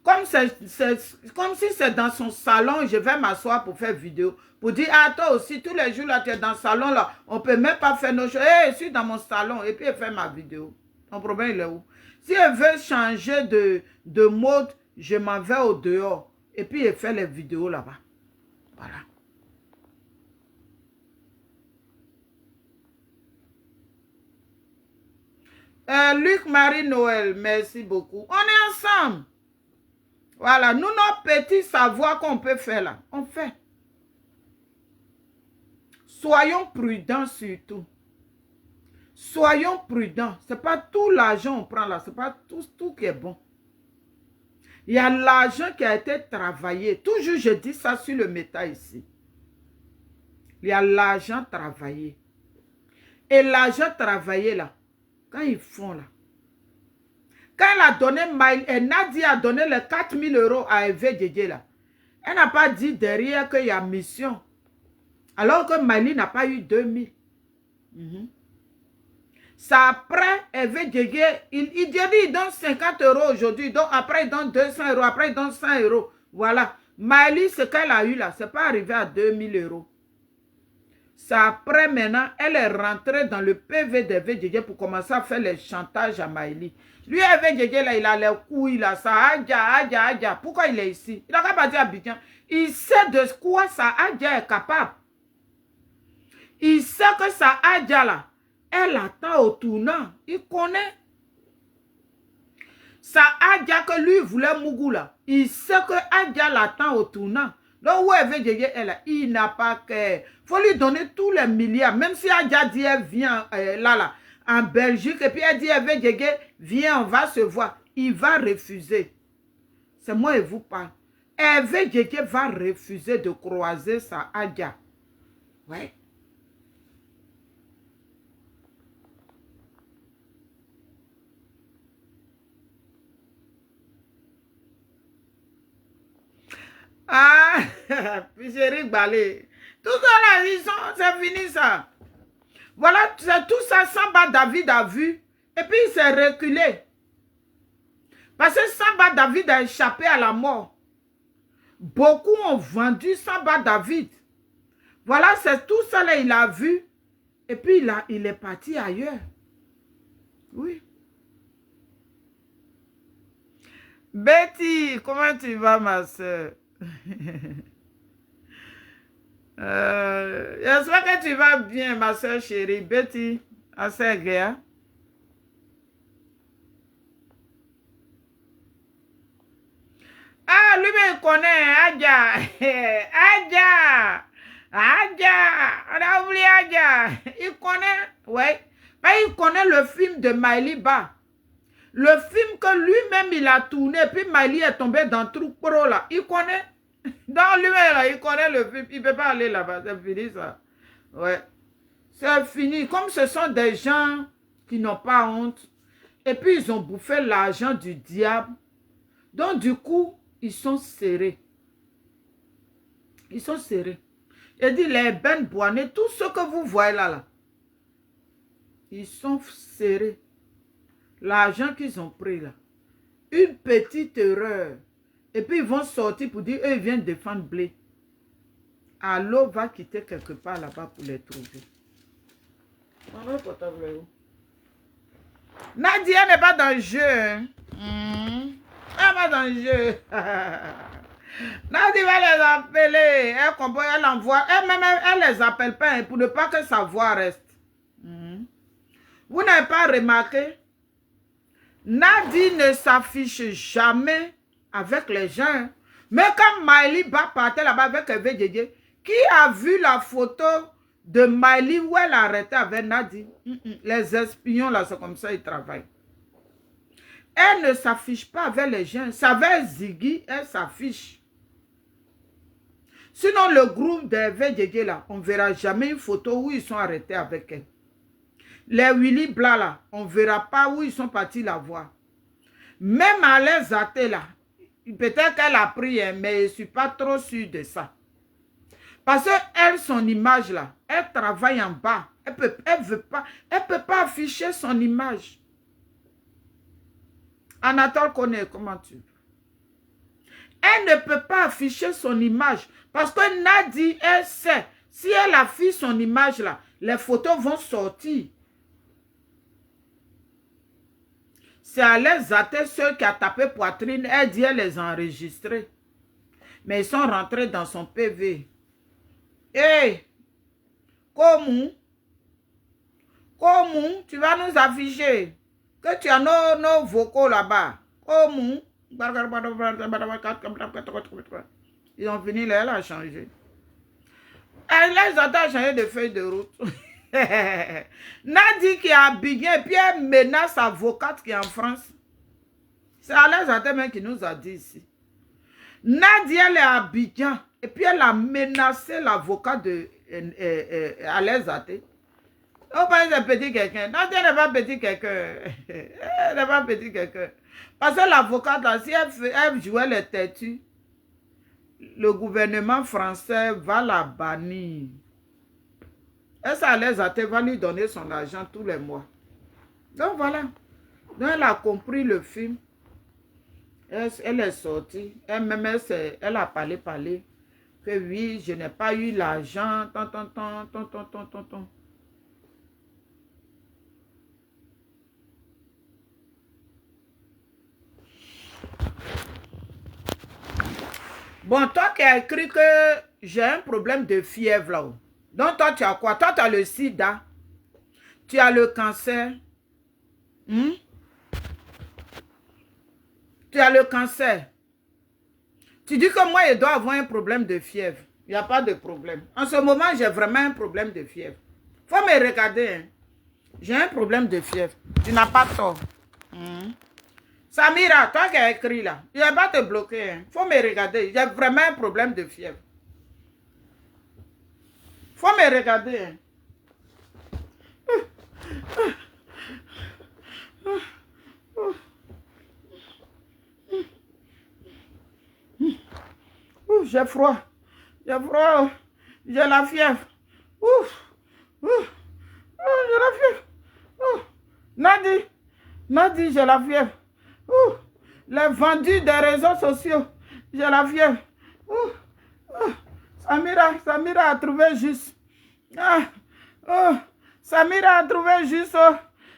Comme si c'est dans son salon, je vais m'asseoir pour faire vidéo. Pour dire, ah toi aussi, tous les jours là, tu es dans le salon là, on ne peut même pas faire nos choses. Hey, je suis dans mon salon et puis je fais ma vidéo. Ton problème, il est où? Si elle veut changer de mode, je m'en vais au dehors. Et puis je fais les vidéos là-bas. Voilà. Luc Marie Noël, merci beaucoup. On est ensemble. Voilà, nous, nos petits savoirs qu'on peut faire là, on fait. Soyons prudents surtout. Soyons prudents. Ce n'est pas tout l'argent qu'on prend là, ce n'est pas tout qui est bon. Il y a l'argent qui a été travaillé. Toujours je dis ça sur le méta ici. Il y a l'argent travaillé. Et l'argent travaillé là, quand ils font là, quand elle a donné, Nadia a donné les 4 000 € à Hervé Djedje là, elle n'a pas dit derrière qu'il y a mission. Alors que Mali n'a pas eu 2 000. Ça après, Hervé Djedje, il donne 50 € aujourd'hui, donc après il donne 200 €, après il donne 100 €. Voilà. Mali, ce qu'elle a eu là, ce n'est pas arrivé à 2 000 €. Ça après maintenant, elle est rentrée dans le PV d'Hervé Djedje pour commencer à faire les chantages à Maïli. Lui, Hervé Djedje, là, il a les couilles, là, ça adja. Pourquoi il est ici? Il n'a pas dit à Abidjan. Il sait de quoi ça adja est capable. Il sait que sa Adja là, elle attend au tournant. Il connaît. Sa Adja que lui voulait Mougou là, il sait que Adja l'attend au tournant. Donc où elle veut dire, il n'a pas que... faut lui donner tous les milliards. Même si Adja dit, elle vient là, en Belgique, et puis elle dit, elle veut dire, viens, on va se voir. Il va refuser. C'est moi et vous parle. Hervé Djeke va refuser de croiser sa Adja. Ouais. Ah, puis j'ai rigolé. Tout ça là, c'est fini ça. Voilà, c'est tout ça, Samba David a vu. Et puis il s'est reculé. Parce que Samba David a échappé à la mort. Beaucoup ont vendu Samba David. Voilà, c'est tout ça là, il a vu. Et puis il est parti ailleurs. Oui. Betty, comment tu vas, ma soeur? J'espère que tu vas bien, ma soeur chérie. Betty, assez gay. Ah, lui-même il connaît Adja. Adja. On a oublié Adja. Il connaît, ouais. Mais il connaît le film de Maïli Ba. Le film que lui-même il a tourné, puis Maïli est tombé dans le trou pro là. Il connaît. Dans lui-même là, il connaît le film. Il ne peut pas aller là-bas. C'est fini ça. Ouais. C'est fini. Comme ce sont des gens qui n'ont pas honte. Et puis ils ont bouffé l'argent du diable. Donc du coup, ils sont serrés. Ils sont serrés. Il dit les Ben Boiné, tout ce que vous voyez là, ils sont serrés. L'argent qu'ils ont pris là. Une petite erreur. Et puis ils vont sortir pour dire, eux ils viennent défendre Blé. Allo va quitter quelque part là-bas pour les trouver. Nadia n'est pas dans le jeu. Hein? Elle n'est pas dans le jeu. Nadia va les appeler. Elle envoie. Elle les appelle pas hein, pour ne pas que sa voix reste. Vous n'avez pas remarqué? Nadia ne s'affiche jamais avec les gens. Mais quand Maïli Ba partait là-bas avec Hervé Djeke, qui a vu la photo de Maïli où elle arrêtait avec Nadia? Les espions là, c'est comme ça ils travaillent. Elle ne s'affiche pas avec les gens. C'est avec Ziggy, elle s'affiche. Sinon, le groupe d'Hervé Djeke là, on ne verra jamais une photo où ils sont arrêtés avec elle. Les Willy Bla là, on ne verra pas où ils sont partis la voir. Même à les athées là, peut-être qu'elle a pris, mais je ne suis pas trop sûre de ça. Parce que elle, son image là, elle travaille en bas. Elle peut pas afficher son image. Anatole connaît, comment tu veux? Elle ne peut pas afficher son image. Parce que Nadia, elle sait, si elle affiche son image là, les photos vont sortir. C'est à les athées, ceux qui ont tapé poitrine, elle dit elle les a enregistrés. Mais ils sont rentrés dans son PV. Hé, comment tu vas nous afficher que tu as nos vocaux là-bas? Comment? Ils ont fini, elle a changé. Elle les a changé de feuille de route. Nadia qui est à Abidjan et puis elle menace avocate qui est en France. C'est Alain Zatem qui nous a dit ici. Nadia elle est à Abidjan et puis elle a menacé l'avocat de Alain Zatem. On pense que c'est petit quelqu'un. Nadia n'est pas petit quelqu'un. Elle n'est pas petit quelqu'un. Parce que l'avocate là, si elle jouait les têtus, le gouvernement français va la bannir. Et ça les athées va lui donner son argent tous les mois. Donc voilà. Donc elle a compris le film. Elle est sortie. Elle-même, elle a parlé. Que oui, je n'ai pas eu l'argent. Ton. Bon, toi qui as écrit que j'ai un problème de fièvre là-haut. Donc toi, tu as quoi? Toi, tu as le sida. Tu as le cancer. Tu as le cancer. Tu dis que moi, je dois avoir un problème de fièvre. Il n'y a pas de problème. En ce moment, j'ai vraiment un problème de fièvre. Il faut me regarder. Hein. J'ai un problème de fièvre. Tu n'as pas tort. Samira, toi qui as écrit là, je ne vais pas te bloquer. Il faut me regarder. J'ai vraiment un problème de fièvre. Il faut me regarder. Hein. J'ai froid. J'ai froid. J'ai la fièvre. J'ai la fièvre. Nadi, j'ai la fièvre. Les vendus des réseaux sociaux, j'ai la fièvre. Samira a trouvé juste. Samira a trouvé juste.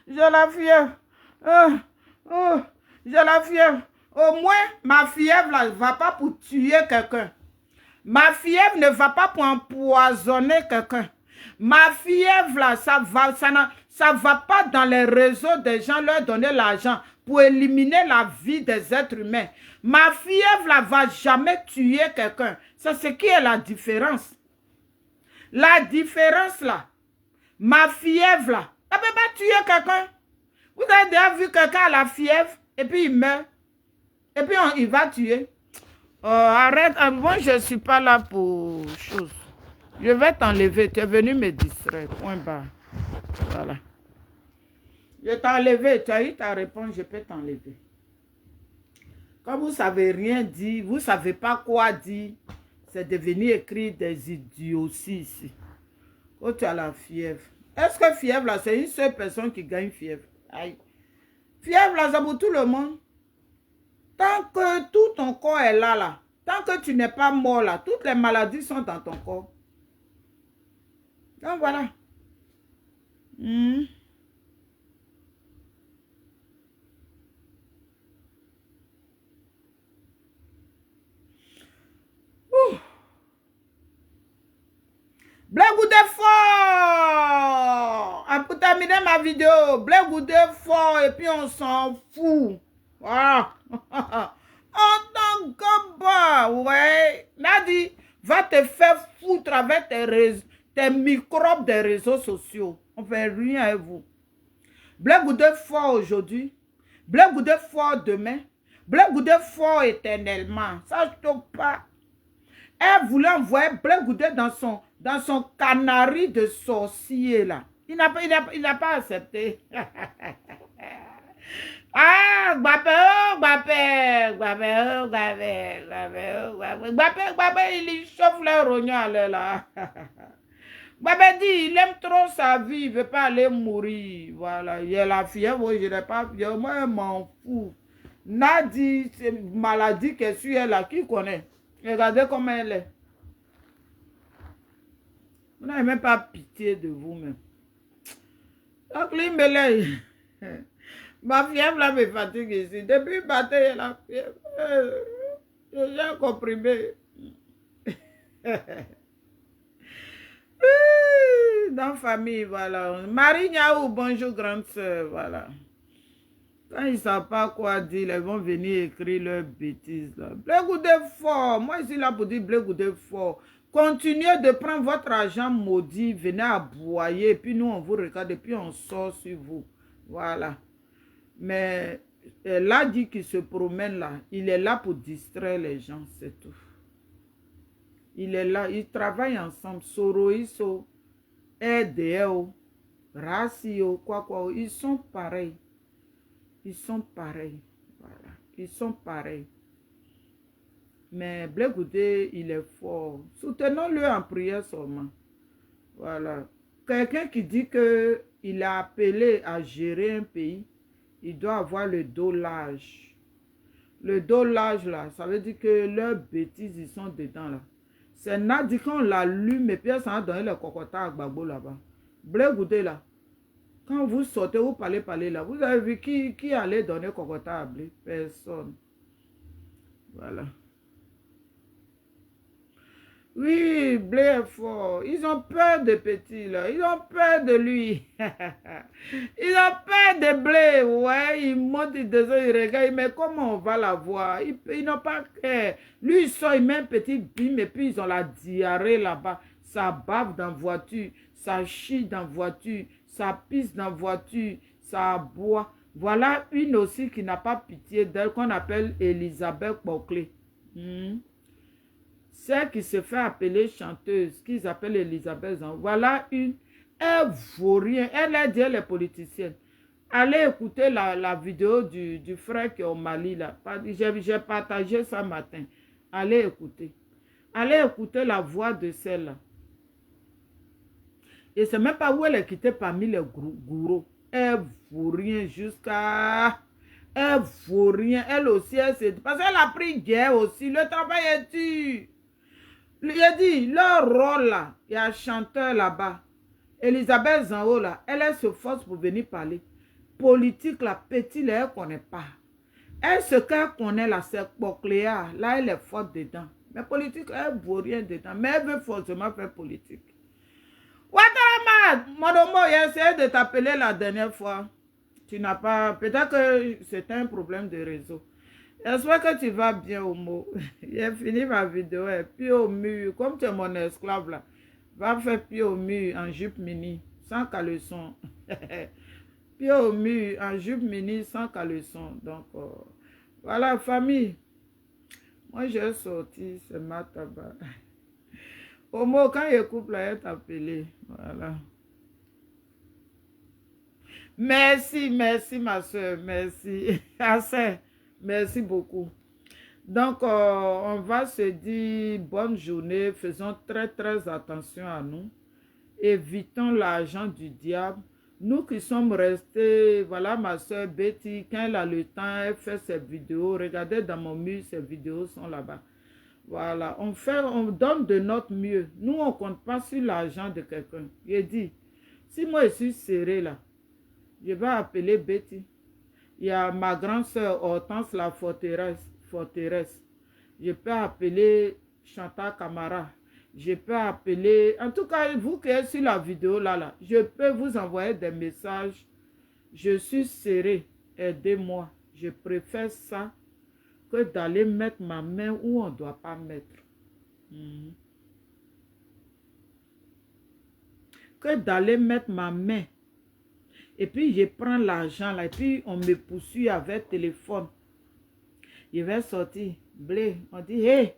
J'ai la fièvre. J'ai la fièvre. Au moins, ma fièvre ne va pas pour tuer quelqu'un. Ma fièvre ne va pas pour empoisonner quelqu'un. Ma fièvre, là, ça va pas dans les réseaux des gens leur donner l'argent pour éliminer la vie des êtres humains. Ma fièvre, là, va jamais tuer quelqu'un. C'est ce qui est la différence. La différence, là, ma fièvre, là, ça ne peut pas tuer quelqu'un. Vous avez déjà vu quelqu'un à la fièvre et puis il meurt. Et puis il va tuer. Arrête, moi je ne suis pas là pour chose. Je vais t'enlever, tu es venu me distraire, point barre. Voilà. Je t'ai enlevé, tu as eu ta réponse, je peux t'enlever. Quand vous ne savez rien dire, vous ne savez pas quoi dire, c'est devenu écrit des idioties ici. Quand tu as la fièvre. Est-ce que fièvre là, c'est une seule personne qui gagne fièvre? Aïe. Fièvre là, c'est pour tout le monde. Tant que tout ton corps est là, tant que tu n'es pas mort là, toutes les maladies sont dans ton corps. Donc voilà. Blé Goudé fort. Pour terminer ma vidéo, Blé Goudé fort et puis on s'en fout. Voilà. On t'en combat, ouais. Nadi, va te faire foutre avec tes microbes des réseaux sociaux. On fait rien avec vous. Blé Goudé fort aujourd'hui. Blé Goudé fort demain. Blé Goudé fort éternellement. Ça, je ne pas. Elle voulait envoyer Blé Goudé dans son canari de sorcier là. Il n'a pas accepté. Ah, il chauffe le rognon là. Gbapé dit, il aime trop sa vie, il ne veut pas aller mourir. Voilà, il a la fièvre, je n'ai pas, moi je m'en fous. Nadi, c'est une maladie que suis elle là, qui connaît? Regardez comment elle est. Vous n'avez même pas pitié de vous-même. Donc, lui, me l'a. Ma fièvre là me fatigue ici. Depuis le matin, il y a la fièvre. J'ai un comprimé. Dans la famille, voilà. Marie Niaou, bonjour grande soeur, voilà. Quand ils ne savent pas quoi dire, ils vont venir écrire leurs bêtises. Blé Goudé fort. Moi, je suis là pour dire Blé Goudé fort. Continuez de prendre votre argent maudit, venez aboyer, puis nous, on vous regarde, et puis on sort sur vous. Voilà. Mais là, dit qu'il se promène là, il est là pour distraire les gens, c'est tout. Il est là, ils travaillent ensemble. Soroiso, EDO, Rasio, quoi, ils sont pareils. Ils sont pareils. Voilà. Ils sont pareils. Mais Blé Goudé, il est fort. Soutenons-le en prière seulement. Voilà. Quelqu'un qui dit qu'il a appelé à gérer un pays, il doit avoir le dos large. Le dos large, là, ça veut dire que leurs bêtises, ils sont dedans, là. C'est Nadi qu'on l'allume et puis ça a donné le cocotat à Gbagbo là-bas. Blé Goudé, là. Quand vous sortez, vous parlez là. Vous avez vu qui allait donner cocotat à Blé? Personne. Voilà. Oui, Blé est fort. Ils ont peur de Petit, là. Ils ont peur de lui. Ils ont peur de Blé. Ouais, ils montent, ils descendent, ils regardent. Mais comment on va la voir? Ils n'ont pas peur. Lui, il sort, il met un petit bim et puis ils ont la diarrhée là-bas. Ça bave dans la voiture. Ça chie dans la voiture. Ça pisse dans la voiture. Ça boit. Voilà une aussi qui n'a pas pitié d'elle, qu'on appelle Elisabeth Boclé. Celle qui se fait appeler chanteuse, qu'ils appellent Elisabeth Zan. Voilà une, elle vaut rien. Elle a dit, elle est politicienne. Allez écouter la vidéo du frère qui est au Mali, là. J'ai partagé ça matin. Allez écouter. Allez écouter la voix de celle-là. Et c'est même pas où elle est quittée parmi les gourous. Elle vaut rien jusqu'à... Elle vaut rien. Elle aussi, elle s'est... Parce qu'elle a pris guerre aussi. Le travail est dur. Il a dit, leur rôle là, il y a un chanteur là-bas. Elisabeth Zanho là, elle se force pour venir parler. Politique là, petit là, elle ne connaît pas. Elle, ce qu'elle connaît là, c'est Bocléa. Là, elle est forte dedans. Mais politique, elle ne vaut rien dedans. Mais elle veut forcément faire politique. Ouattara, Modomo, j'ai essayé de t'appeler la dernière fois. Tu n'as pas... Peut-être que c'était un problème de réseau. J'espère que tu vas bien, Omo. J'ai fini ma vidéo. Puis au mur, comme tu es mon esclave là, va faire pied au mur en jupe mini, sans caleçon. Pied au mur en jupe mini, sans caleçon. Donc, voilà, famille. Moi, j'ai sorti, c'est ma tabac. Omo, quand il coupe là, elle t'appelé. Voilà. Merci, merci ma soeur, merci. Assez, merci beaucoup. Donc, on va se dire bonne journée. Faisons très, très attention à nous. Évitons l'argent du diable. Nous qui sommes restés, voilà ma soeur Betty, quand elle a le temps, elle fait ses vidéos. Regardez dans mon mur, ses vidéos sont là-bas. Voilà, on donne de notre mieux. Nous, on ne compte pas sur l'argent de quelqu'un. J'ai dit, si moi je suis serré là, je vais appeler Betty. Il y a ma grande soeur Hortense, la forteresse. Je peux appeler Chantal Camara. Je peux appeler... En tout cas, vous qui êtes sur la vidéo là, je peux vous envoyer des messages. Je suis serré. Aidez-moi. Je préfère ça que d'aller mettre ma main où on ne doit pas mettre. Que d'aller mettre ma main. Et puis, je prends l'argent là. Et puis, on me poursuit avec téléphone. Je vais sortir. Blé. On dit, hé,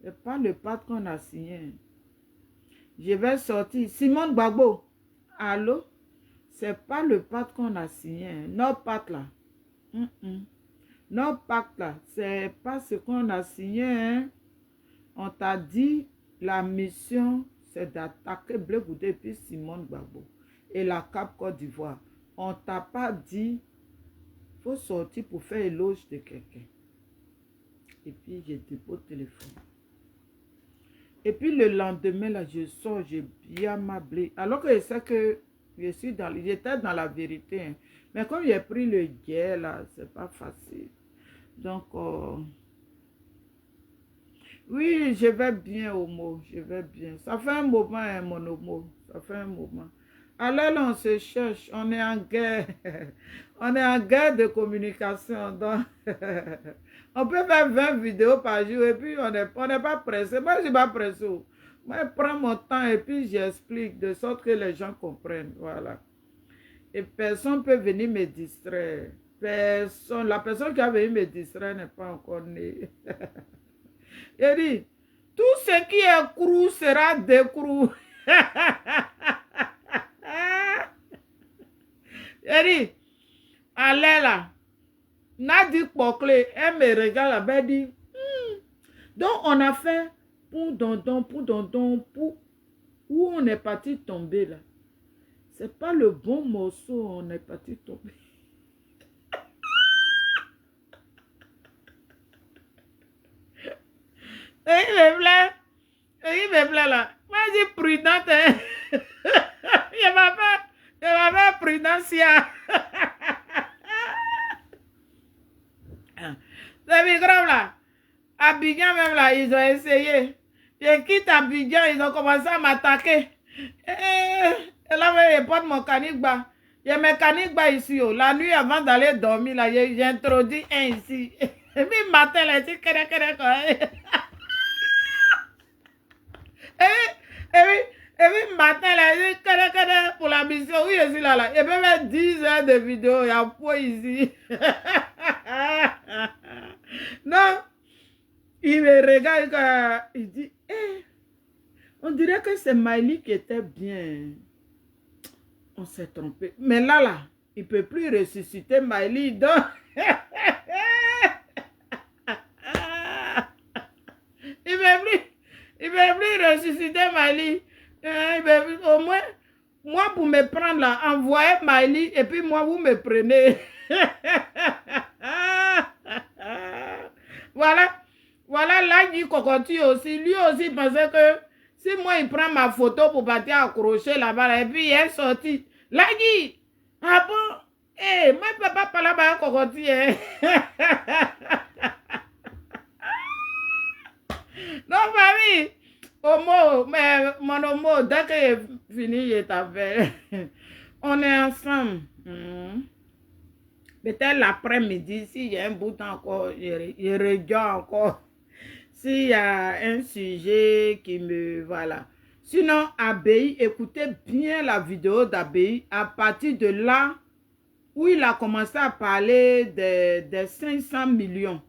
c'est pas le pacte qu'on a signé. Je vais sortir. Simone Gbagbo. Allô? C'est pas le pacte qu'on a signé. Nos pactes là. Nos pactes là. C'est pas ce qu'on a signé. Hein? On t'a dit, la mission, c'est d'attaquer Blé Goudé et puis Simone Gbagbo. Et la Cap Côte d'Ivoire. On t'a pas dit, il faut sortir pour faire éloge de quelqu'un. Et puis, je dépose le téléphone. Et puis, le lendemain, là, je sors, je bien ma Blé. Alors que je sais que j'étais dans la vérité. Hein. Mais comme j'ai pris le guerre, là, c'est pas facile. Donc, oui, je vais bien, Homo. Je vais bien. Ça fait un moment, hein, mon Homo. Ça fait un moment. Alors là, on se cherche, on est en guerre. On est en guerre de communication. Donc, on peut faire 20 vidéos par jour et puis on n'est pas pressé. Moi, je ne suis pas pressé. Moi, je prends mon temps et puis j'explique de sorte que les gens comprennent. Voilà. Et personne ne peut venir me distraire. Personne. La personne qui a venu me distraire n'est pas encore née. Il dit, tout ce qui est crou sera décrou. Elle dit, allez là, Nadi Poclé, elle me regarde là, elle dit, donc on a fait pour où on est parti tomber là. C'est pas le bon morceau, on est parti tomber. Il me plaît là. Moi je suis prudente. Hein? Je m'appelle Prudencia. C'est grave là. Abidjan même là, ils ont essayé. Je quitte Abidjan, ils ont commencé à m'attaquer. Et là, je porte mon canigba. Il y a mes canigba ici. Oh. La nuit, avant d'aller dormir, là, j'ai introduit un ici. Et puis, le matin, là, c'est et puis, le matin, là, pour la mission, oui, je suis là. Il y a même 10 heures de vidéo, il y a quoi ici? Non, il me regarde, il dit, on dirait que c'est Miley qui était bien. On s'est trompé. Mais là, il ne peut plus ressusciter Miley, donc... il ne peut plus ressusciter Miley. Au moins, moi, pour me prendre là, envoyez Miley et puis moi, vous me prenez. Voilà, là, il cocotte aussi. Lui aussi pensait que si moi, il prend ma photo pour partir accrocher là-bas, et puis il est sorti. Là, il dit, ah bon, moi, je ne peux pas parler à cocotte. Non, famille. Homo, mais mon homo, dès que j'ai fini, je t'appelle. On est ensemble. Peut-être l'après-midi, s'il y a un bout de temps encore, je regarde encore. S'il y a un sujet qui me... Voilà. Sinon, Abei, écoutez bien la vidéo d'Abei. À partir de là, où il a commencé à parler des 500 millions.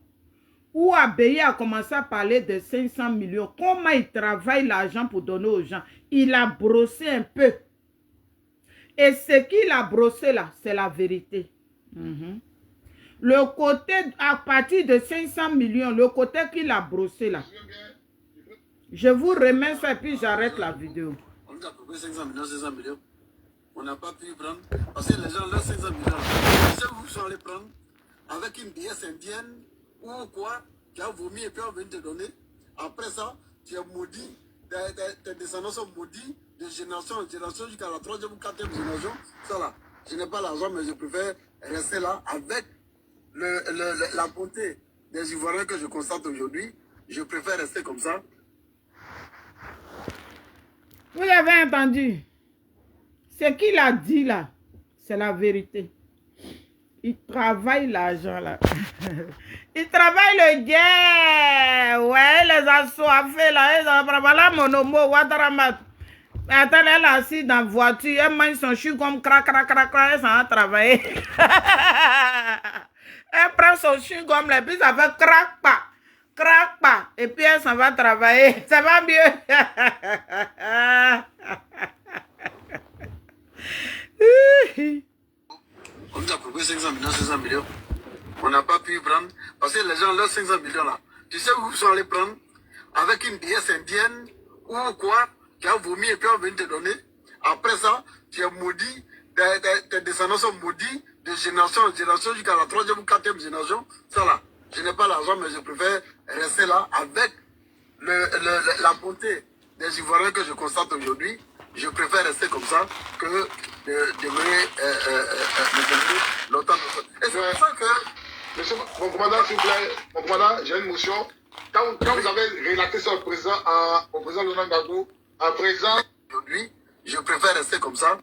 Où Abei a commencé à parler de 500 millions. Comment il travaille l'argent pour donner aux gens. Il a brossé un peu. Et ce qu'il a brossé là, c'est la vérité. Le côté, à partir de 500 millions, le côté qu'il a brossé là. Je vous remets ça et puis j'arrête la vidéo. On nous a proposé 500 millions. On n'a pas pu prendre. Parce que les gens, leurs 500 millions, si vous sont allés prendre avec une déesse indienne ou quoi, qui a vomi et puis on vient te donner. Après ça, tu es maudit. Tes descendants sont maudits de génération en génération jusqu'à la 3e ou 4e génération. Ça là, je n'ai pas l'argent, mais je préfère rester là avec la bonté des Ivoiriens que je constate aujourd'hui. Je préfère rester comme ça. Vous avez entendu? Ce qu'il a dit là, c'est la vérité. Il travaille l'argent là. Il travaille le guerre. Ouais, les assoiffés là. Voilà mon homo, Ouattara. Attends, elle est assise dans la voiture. Elle mange son chou comme crac. Elle s'en va travailler. Elle prend son chou comme là. Puis ça fait crac pas. Et puis elle s'en va travailler. Ça va mieux. On nous a proposé 500 millions. On n'a pas pu prendre. Parce que les gens, leurs 500 millions là, tu sais où ils sont allés prendre? Avec une déesse indienne ou quoi, qui a vomi et puis on vient te donner. Après ça, tu es maudit. Tes descendants sont maudits de génération en génération jusqu'à la 3e ou 4e génération. Ça là, je n'ai pas l'argent, mais je préfère rester là avec la bonté des Ivoiriens que je constate aujourd'hui. Je préfère rester comme ça que de demeurer longtemps. Et c'est pour ça que... Monsieur, mon commandant, s'il vous plaît, mon commandant, j'ai une motion. Quand vous avez relaté ça au président Laurent Gbagbo, à présent... Aujourd'hui, je préfère rester comme ça.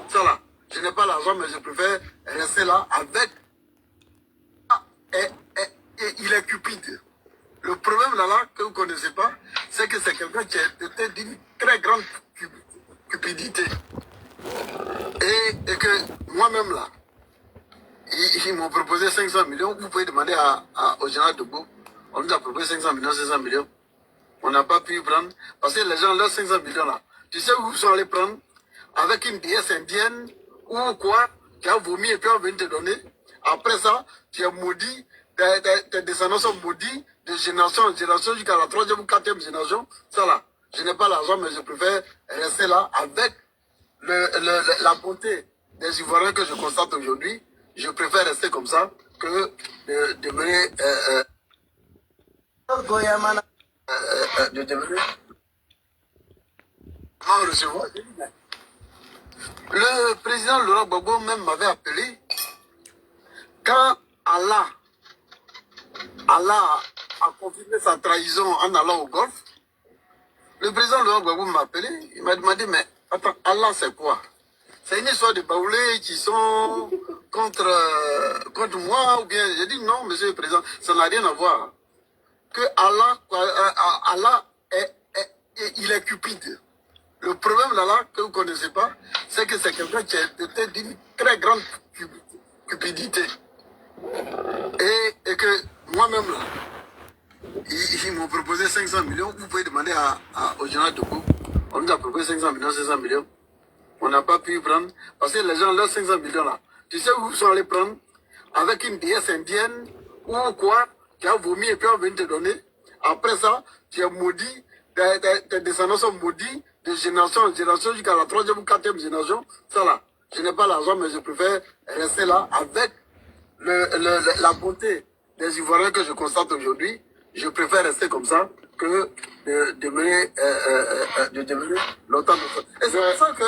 Ça là, je n'ai pas l'argent, mais je préfère rester là avec... Et il est cupide. Le problème là que vous ne connaissez pas, c'est que c'est quelqu'un qui était d'une très grande cupidité. Et que moi-même là, ils m'ont proposé 500 millions. Vous pouvez demander au général Debout. On nous a proposé 500 millions. On n'a pas pu prendre. Parce que les gens, leurs 500 millions là, tu sais où ils sont allés prendre? Avec une déesse indienne ou quoi, qui a vomi et puis on vient te donner. Après ça, tu es maudit. Tes descendants sont maudits de génération en génération jusqu'à la 3e ou 4e génération. Ça là, je n'ai pas l'argent, mais je préfère rester là avec la bonté des Ivoiriens que je constate aujourd'hui. Je préfère rester comme ça que de demeurer... de demeurer... Non, recevoir. Le président Laurent Gbagbo même m'avait appelé quand Allah a confirmé sa trahison en allant au Golfe. Le président Laurent Gbagbo m'a appelé, il m'a demandé, mais attends, Allah c'est quoi? C'est une histoire de baoulés qui sont contre moi ou bien... J'ai dit non, monsieur le président, ça n'a rien à voir. Que Allah il est cupide. Le problème là que vous ne connaissez pas, c'est que c'est quelqu'un qui était d'une très grande cupidité. Et que moi-même là, ils m'ont proposé 500 millions. Vous pouvez demander au général de Gaulle. On nous a proposé 500 millions. On n'a pas pu prendre. Parce que les gens, leurs 500 millions là, tu sais où ils sont allés prendre? Avec une déesse indienne ou quoi, qui a vomi et puis on vient te donner. Après ça, tu es maudit, tes descendants sont maudits, de génération en génération jusqu'à la 3e ou 4e génération. Ça là, je n'ai pas l'argent, mais je préfère rester là avec la beauté des Ivoiriens que je constate aujourd'hui. Je préfère rester comme ça que de devenir longtemps. Et c'est pour ça que...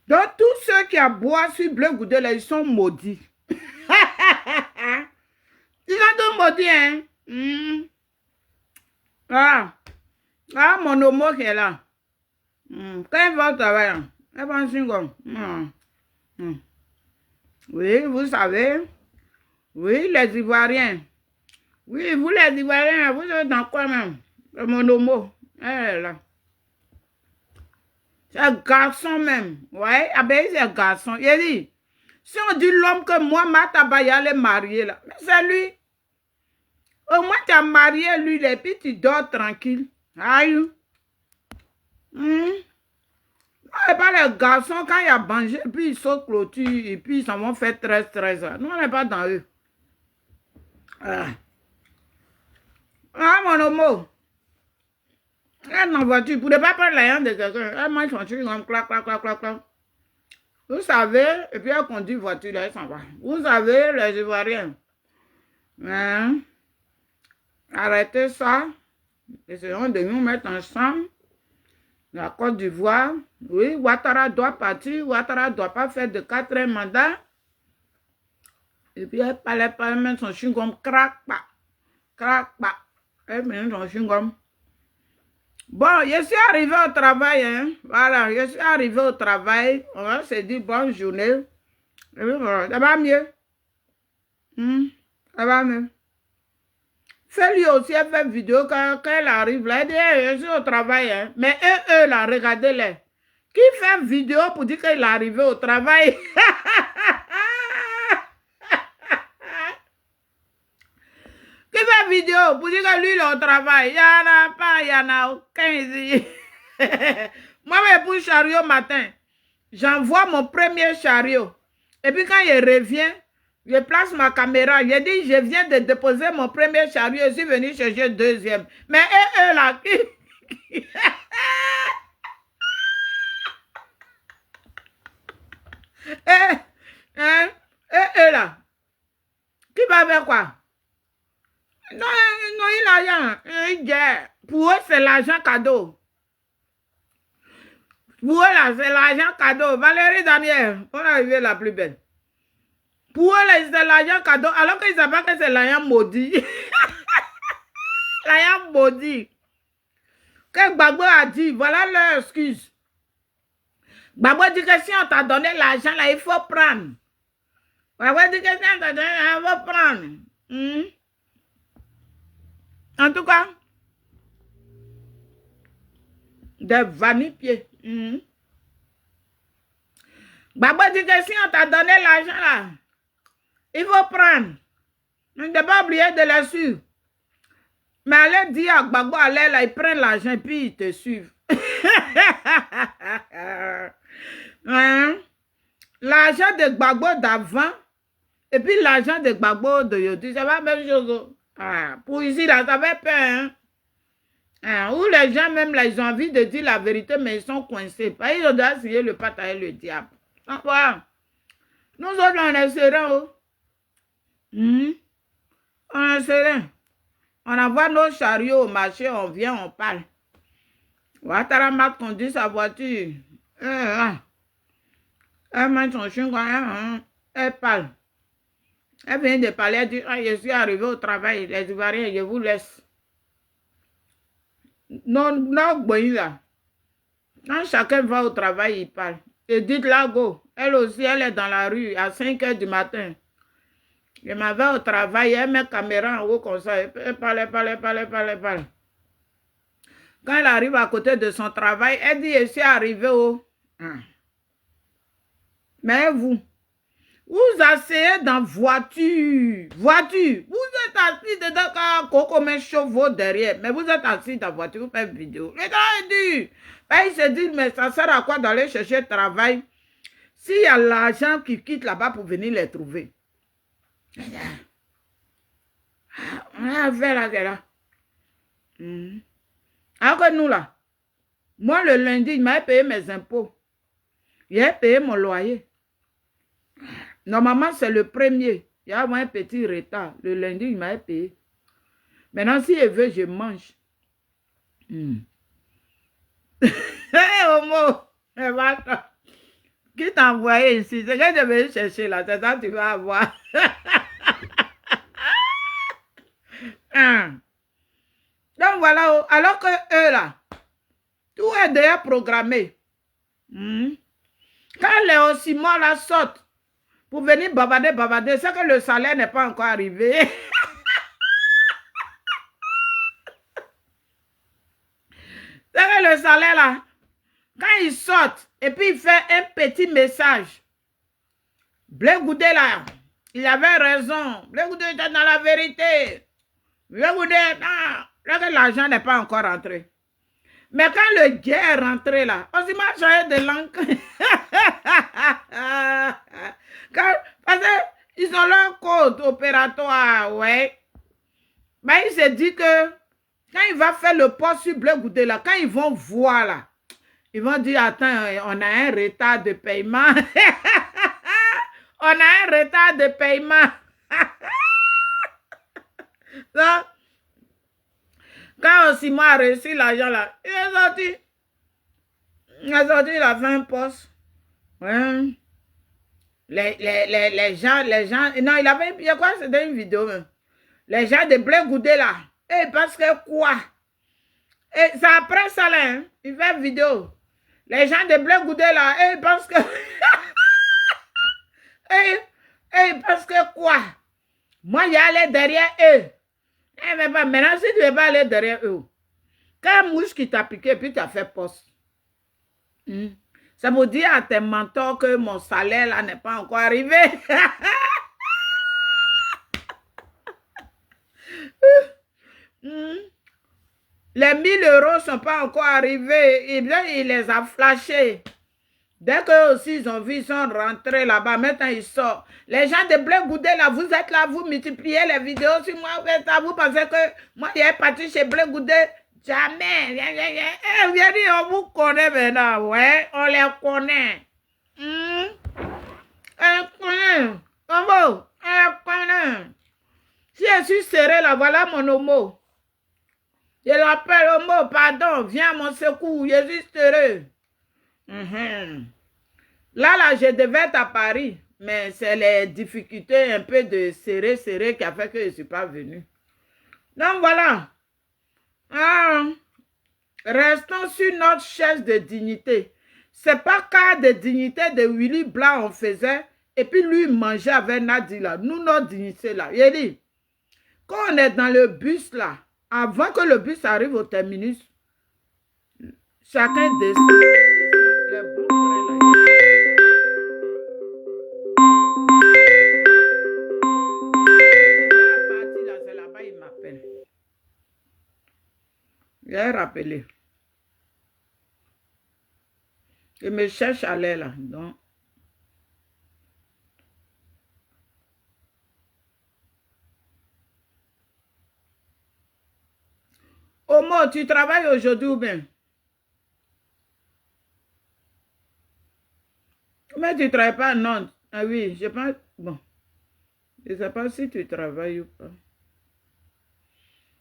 Donc, tous ceux qui boivent sur Bleu Goudé, là, ils sont maudits. Ils sont tous maudits, hein. Ah, mon homo qui est là. Quand il va au travail, elle va en single. Oui, vous savez. Oui, les Ivoiriens. Oui, vous les Ivoiriens, vous êtes dans quoi même? Mon homo. Elle est là. C'est un garçon même. Ouais, ah ben c'est un garçon. Il dit, si on dit l'homme que moi, Matabaya, est marié là, mais c'est lui. Au moins, tu as marié lui, et puis tu dors tranquille. Aïe. Et pas les garçons, quand il y a mangé, puis ils sautent clôture, et puis ils s'en vont faire 13. Nous, on n'est pas dans eux. Ah, mon homo. Elle en voiture, pour ne pas prendre la de quelqu'un, elle mange son truc comme clac. Vous savez, et puis elle conduit voiture, là, elle s'en va. Vous savez, les Ivoiriens, hein? Arrêtez ça. Essayons de nous mettre ensemble. La Côte d'Ivoire, oui, Ouattara doit partir. Ouattara ne doit pas faire de 4e mandat. Et puis elle parlait mettre son chewing-gum, crac, pa. Elle met son chewing-gum. Bon, je suis arrivé au travail, hein. Voilà, je suis arrivé au travail. On va se dire bonne journée. Et puis voilà, ça va mieux. Ça va mieux. Fais-lui aussi, elle fait vidéo quand elle arrive là. Elle dit, hey, je suis au travail, hein. Mais eux là, regardez-les. Qui fait vidéo pour dire qu'il est arrivé au travail? Qui fait vidéo pour dire que lui, il est au travail? Il n'y en a pas, il n'y en a aucun ici. Moi, pour chariot matin, j'envoie mon premier chariot. Et puis quand il revient, je place ma caméra. Je dis, je viens de déposer mon premier chariot. Je suis venu chercher le 2e. Mais eux là, eux là, qui va faire quoi? Non, il a rien. Pour eux, c'est l'argent cadeau. Pour eux, là, c'est l'argent cadeau. Valérie Daniel, on est arrivé la plus belle. Pour eux, c'est l'argent cadeau, alors qu'ils ne savent pas que c'est l'argent maudit. L'argent maudit. Que Gbagbo a dit, voilà leur excuse. Gbagbo dit que si on t'a donné l'argent, là, il faut prendre. Gbagbo dit que si on t'a donné l'argent, il faut prendre. En tout cas, des vanipieds. Gbagbo dit que si on t'a donné l'argent là, il faut prendre. Ne pas oublier de les suivre. Mais allez dire à Gbagbo, allez là, ils prennent l'argent et puis ils te suivent. L'argent de Gbagbo d'avant et puis l'argent de Gbagbo de Yodi, c'est pas la même chose. Pour ici, là, ça fait peur. Où les gens, même là, ils ont envie de dire la vérité, mais ils sont coincés. Ils ont déjà signé le pacte avec le diable. Donc, voilà. Nous autres, on est sereins. On est sereins. On envoie nos chariots au marché, on vient, on parle. Ouattara m'a conduit sa voiture. Elle met son chien, elle parle. Elle vient de parler, elle dit, je suis arrivé au travail, les Ivoiriens, je vous laisse. Non, non, bon, là. Quand chacun va au travail, il parle. Edith Lago, elle aussi, elle est dans la rue à 5 h du matin. Je m'en vais au travail, elle met la caméra en haut comme ça. Elle parle, elle parle, elle parle, elle parle, elle parle. Quand elle arrive à côté de son travail, elle dit, je suis arrivée au... Mais vous asseyez dans voiture. Voiture. Vous êtes assis dedans quand Coco met chevaux derrière. Mais vous êtes assis dans voiture, vous faites vidéo. Les gars, il se dit, mais ça sert à quoi d'aller chercher travail s'il y a l'argent qui quitte là-bas pour venir les trouver? On a affaire là, c'est là. Alors que nous là, moi le lundi, il m'a payé mes impôts. Il a payé mon loyer. Normalement, c'est le premier. Il y a un petit retard. Le lundi, il m'a payé. Maintenant, si il veut, je mange. Hé, Homo, qui t'a envoyé ici? C'est que je vais chercher là. C'est ça que tu vas avoir. Donc voilà, alors que eux là, tout est déjà programmé. Quand les ossiments là sortent pour venir bavarder, c'est que le salaire n'est pas encore arrivé. C'est que le salaire là, quand ils sortent et puis il fait un petit message. Blé Goudé là, il avait raison. Blé Goudé était dans la vérité. Blé Goudé, non, là que l'argent n'est pas encore rentré. Mais quand le Dieu est rentré là, on s'y m'a changé de langue. Parce qu'ils ont leur code opératoire, ouais. Mais il s'est dit que quand il va faire le poste sur Blé Goudé là, quand ils vont voir là, ils vont dire, attends, on a un retard de paiement. On a un retard de paiement. Donc, quand Osimo a reçu l'argent là, il est sorti. Il a fait un poste. Ouais. Les gens, non, il avait, il y a quoi, c'était une vidéo même. Les gens de Blé Goudé là, et parce que quoi? Et c'est après ça là, hein, il fait une vidéo. Les gens de Blé Goudé là, et parce que... et parce que quoi? Moi, il allé derrière eux. Eh, mais pas, maintenant, si tu ne veux pas aller derrière eux, quand mouche qui t'a piqué, puis tu as fait poste. Ça veut dire à tes mentors que mon salaire là n'est pas encore arrivé. Les 1000 € ne sont pas encore arrivés. Et bien, il les a flashés. Dès qu'eux aussi, ils ont vu, ils sont rentrés là-bas. Maintenant, ils sortent. Les gens de Blé Goudé, là, vous êtes là, vous multipliez les vidéos sur moi. Vous pensez que moi, il est parti chez Blé Goudé. Jamais. Viens dire, on vous connaît maintenant. Ouais, on les connaît. On connaît. Homo, on connaît. Si je suis serré là, voilà mon homo. Je l'appelle homo, pardon, viens à mon secours, je suis serré. Là, je devais être à Paris, mais c'est les difficultés un peu de serrer qui a fait que je ne suis pas venu. Donc voilà. Restons sur notre chaise de dignité. C'est pas cas de dignité de Willy Blanc on faisait, et puis lui mangeait avec Nadi là. Nous, notre dignité là. Il dit, quand on est dans le bus là, avant que le bus arrive au terminus, chacun descend. Les boucles là. C'est là-bas, il m'appelle. Il a rappelé. Il me cherche à l'air là. Donc. Omo, tu travailles aujourd'hui ou bien? Mais tu ne travailles pas? Non. Ah oui, je pense. Bon. Je ne sais pas si tu travailles ou pas.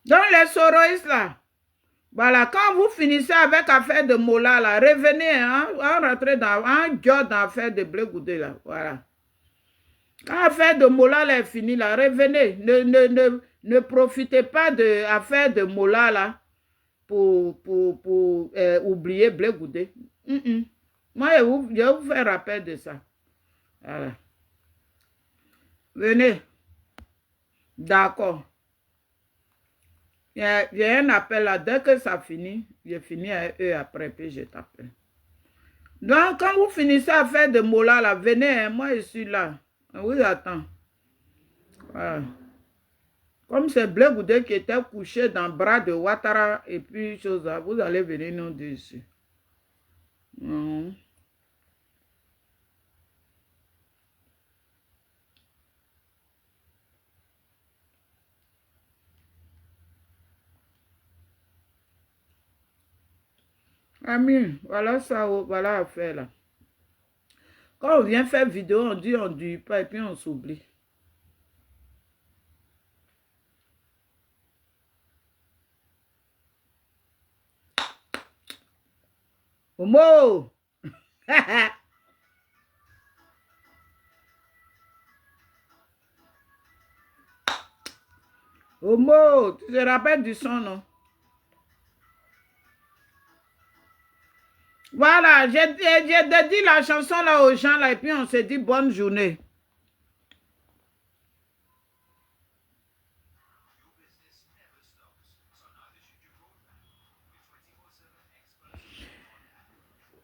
Donc les soroïstes là. Voilà, quand vous finissez avec l'affaire de Mola là, revenez, hein, rentrez dans un job dans l'affaire de Blé Goudé là. Voilà. Quand l'affaire de Mola là est finie là, revenez. Ne profitez pas de l'affaire de Mola là oublier Blé Goudé. Moi, je vous fais rappel de ça. Voilà. Venez. D'accord. Il y a un appel là. Dès que ça finit, je finis avec eux après, puis je t'appelle. Donc, quand vous finissez à faire de mola, là, venez, hein, moi, je suis là. Je vous attends. Voilà. Comme c'est Blé Goudé qui était couché dans le bras de Ouattara et puis chose là, vous allez venir nous dire ici. Ami, voilà ça, voilà à faire là. Quand on vient faire vidéo, on dit on ne dit pas et puis on s'oublie. Homo! Homo, tu te rappelles du son, non? Voilà, j'ai dédié la chanson là aux gens là et puis on s'est dit bonne journée.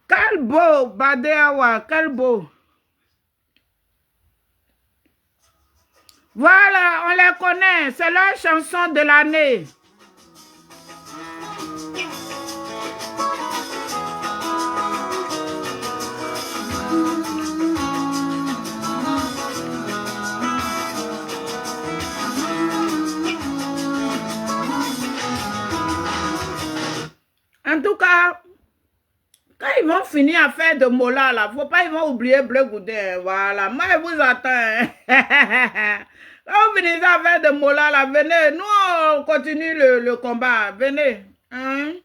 Quel beau, Badeawa, quel beau. Voilà, on les connaît, c'est leur chanson de l'année. En tout cas, quand ils vont finir à faire de mola, là, faut pas ils vont oublier Blé Goudé. Voilà, moi je vous attends. Quand vous finissez à faire de mola, là, venez, nous on continue le combat. Venez. Hein?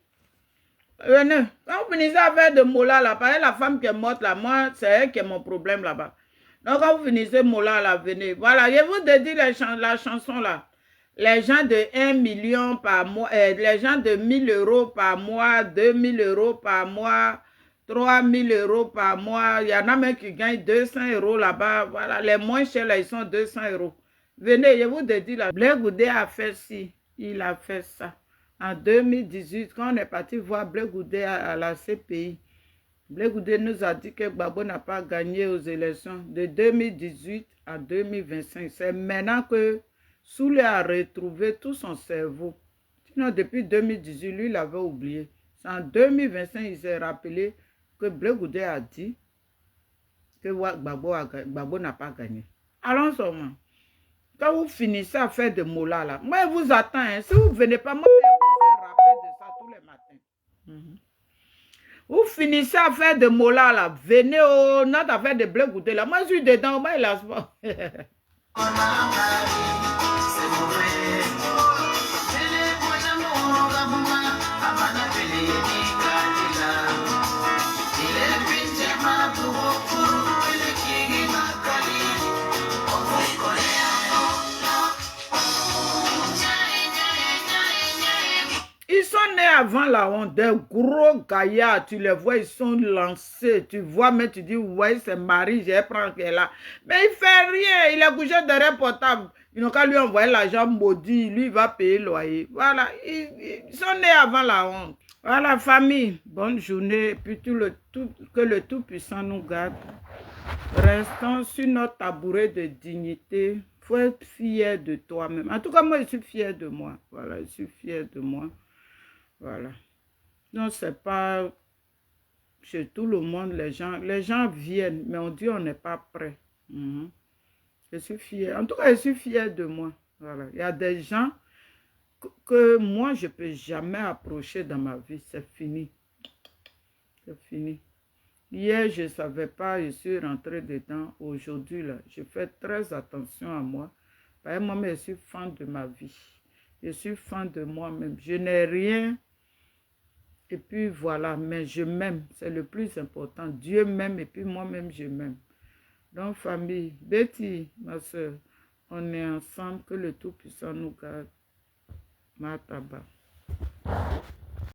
Venez. Quand vous finissez à faire de mola, là, par exemple, la femme qui est morte, là, moi, c'est elle qui est mon problème là-bas. Donc quand vous finissez mola, là, venez. Voilà, je vous dédie la chanson là. Les gens de 1 million par mois, les gens de 1000 euros par mois, 2000 euros par mois, 3000 euros par mois. Il y en a même qui gagnent 200 euros là-bas. Voilà, les moins chers, là, ils sont 200 euros. Venez, je vous dis là. Blé Goudé a fait ci, il a fait ça. En 2018, quand on est parti voir Blé Goudé à la CPI, Blé Goudé nous a dit que Gbagbo n'a pas gagné aux élections de 2018 à 2025. C'est maintenant que Soulé a retrouvé tout son cerveau. Sinon, depuis 2018, lui, il avait oublié. C'est en 2025, il s'est rappelé que Blé Goudé a dit que Gbagbo n'a pas gagné. Allons seulement. Quand vous finissez à faire de mola là, moi, je vous attends. Hein. Si vous ne venez pas, moi, je vais vous faire rappel de ça tous les matins. Vous finissez à faire de mola là, venez au notre affaire de Blé Goudé là. Moi, je suis dedans, moi, il a pas. Ils sont nés avant la honte, des gros gaillards, tu les vois, ils sont lancés, tu vois, mais tu dis, ouais, c'est Marie, je vais prendre qu'elle là. Mais il fait rien, il est couché derrière portable. Ils n'ont qu'à lui envoyer l'argent maudit, lui, il va payer le loyer. Voilà, ils sont nés avant la honte. Voilà, famille, bonne journée, et puis que le Tout-Puissant nous garde. Restons sur notre tabouret de dignité. Il faut être fier de toi-même. En tout cas, moi, je suis fier de moi. Voilà, je suis fier de moi. Voilà. Donc, c'est pas chez tout le monde, les gens viennent, mais on dit on n'est pas prêt. Je suis fier. En tout cas, je suis fier de moi. Voilà. Il y a des gens que moi, je ne peux jamais approcher dans ma vie. C'est fini. C'est fini. Hier, je ne savais pas, je suis rentrée dedans. Aujourd'hui, là, je fais très attention à moi. Parce que moi-même, je suis fan de ma vie. Je suis fan de moi-même. Je n'ai rien. Et puis voilà, mais je m'aime. C'est le plus important. Dieu m'aime et puis moi-même, je m'aime. Donc, famille, Betty, ma soeur, on est ensemble. Que le Tout-Puissant nous garde. Mataba.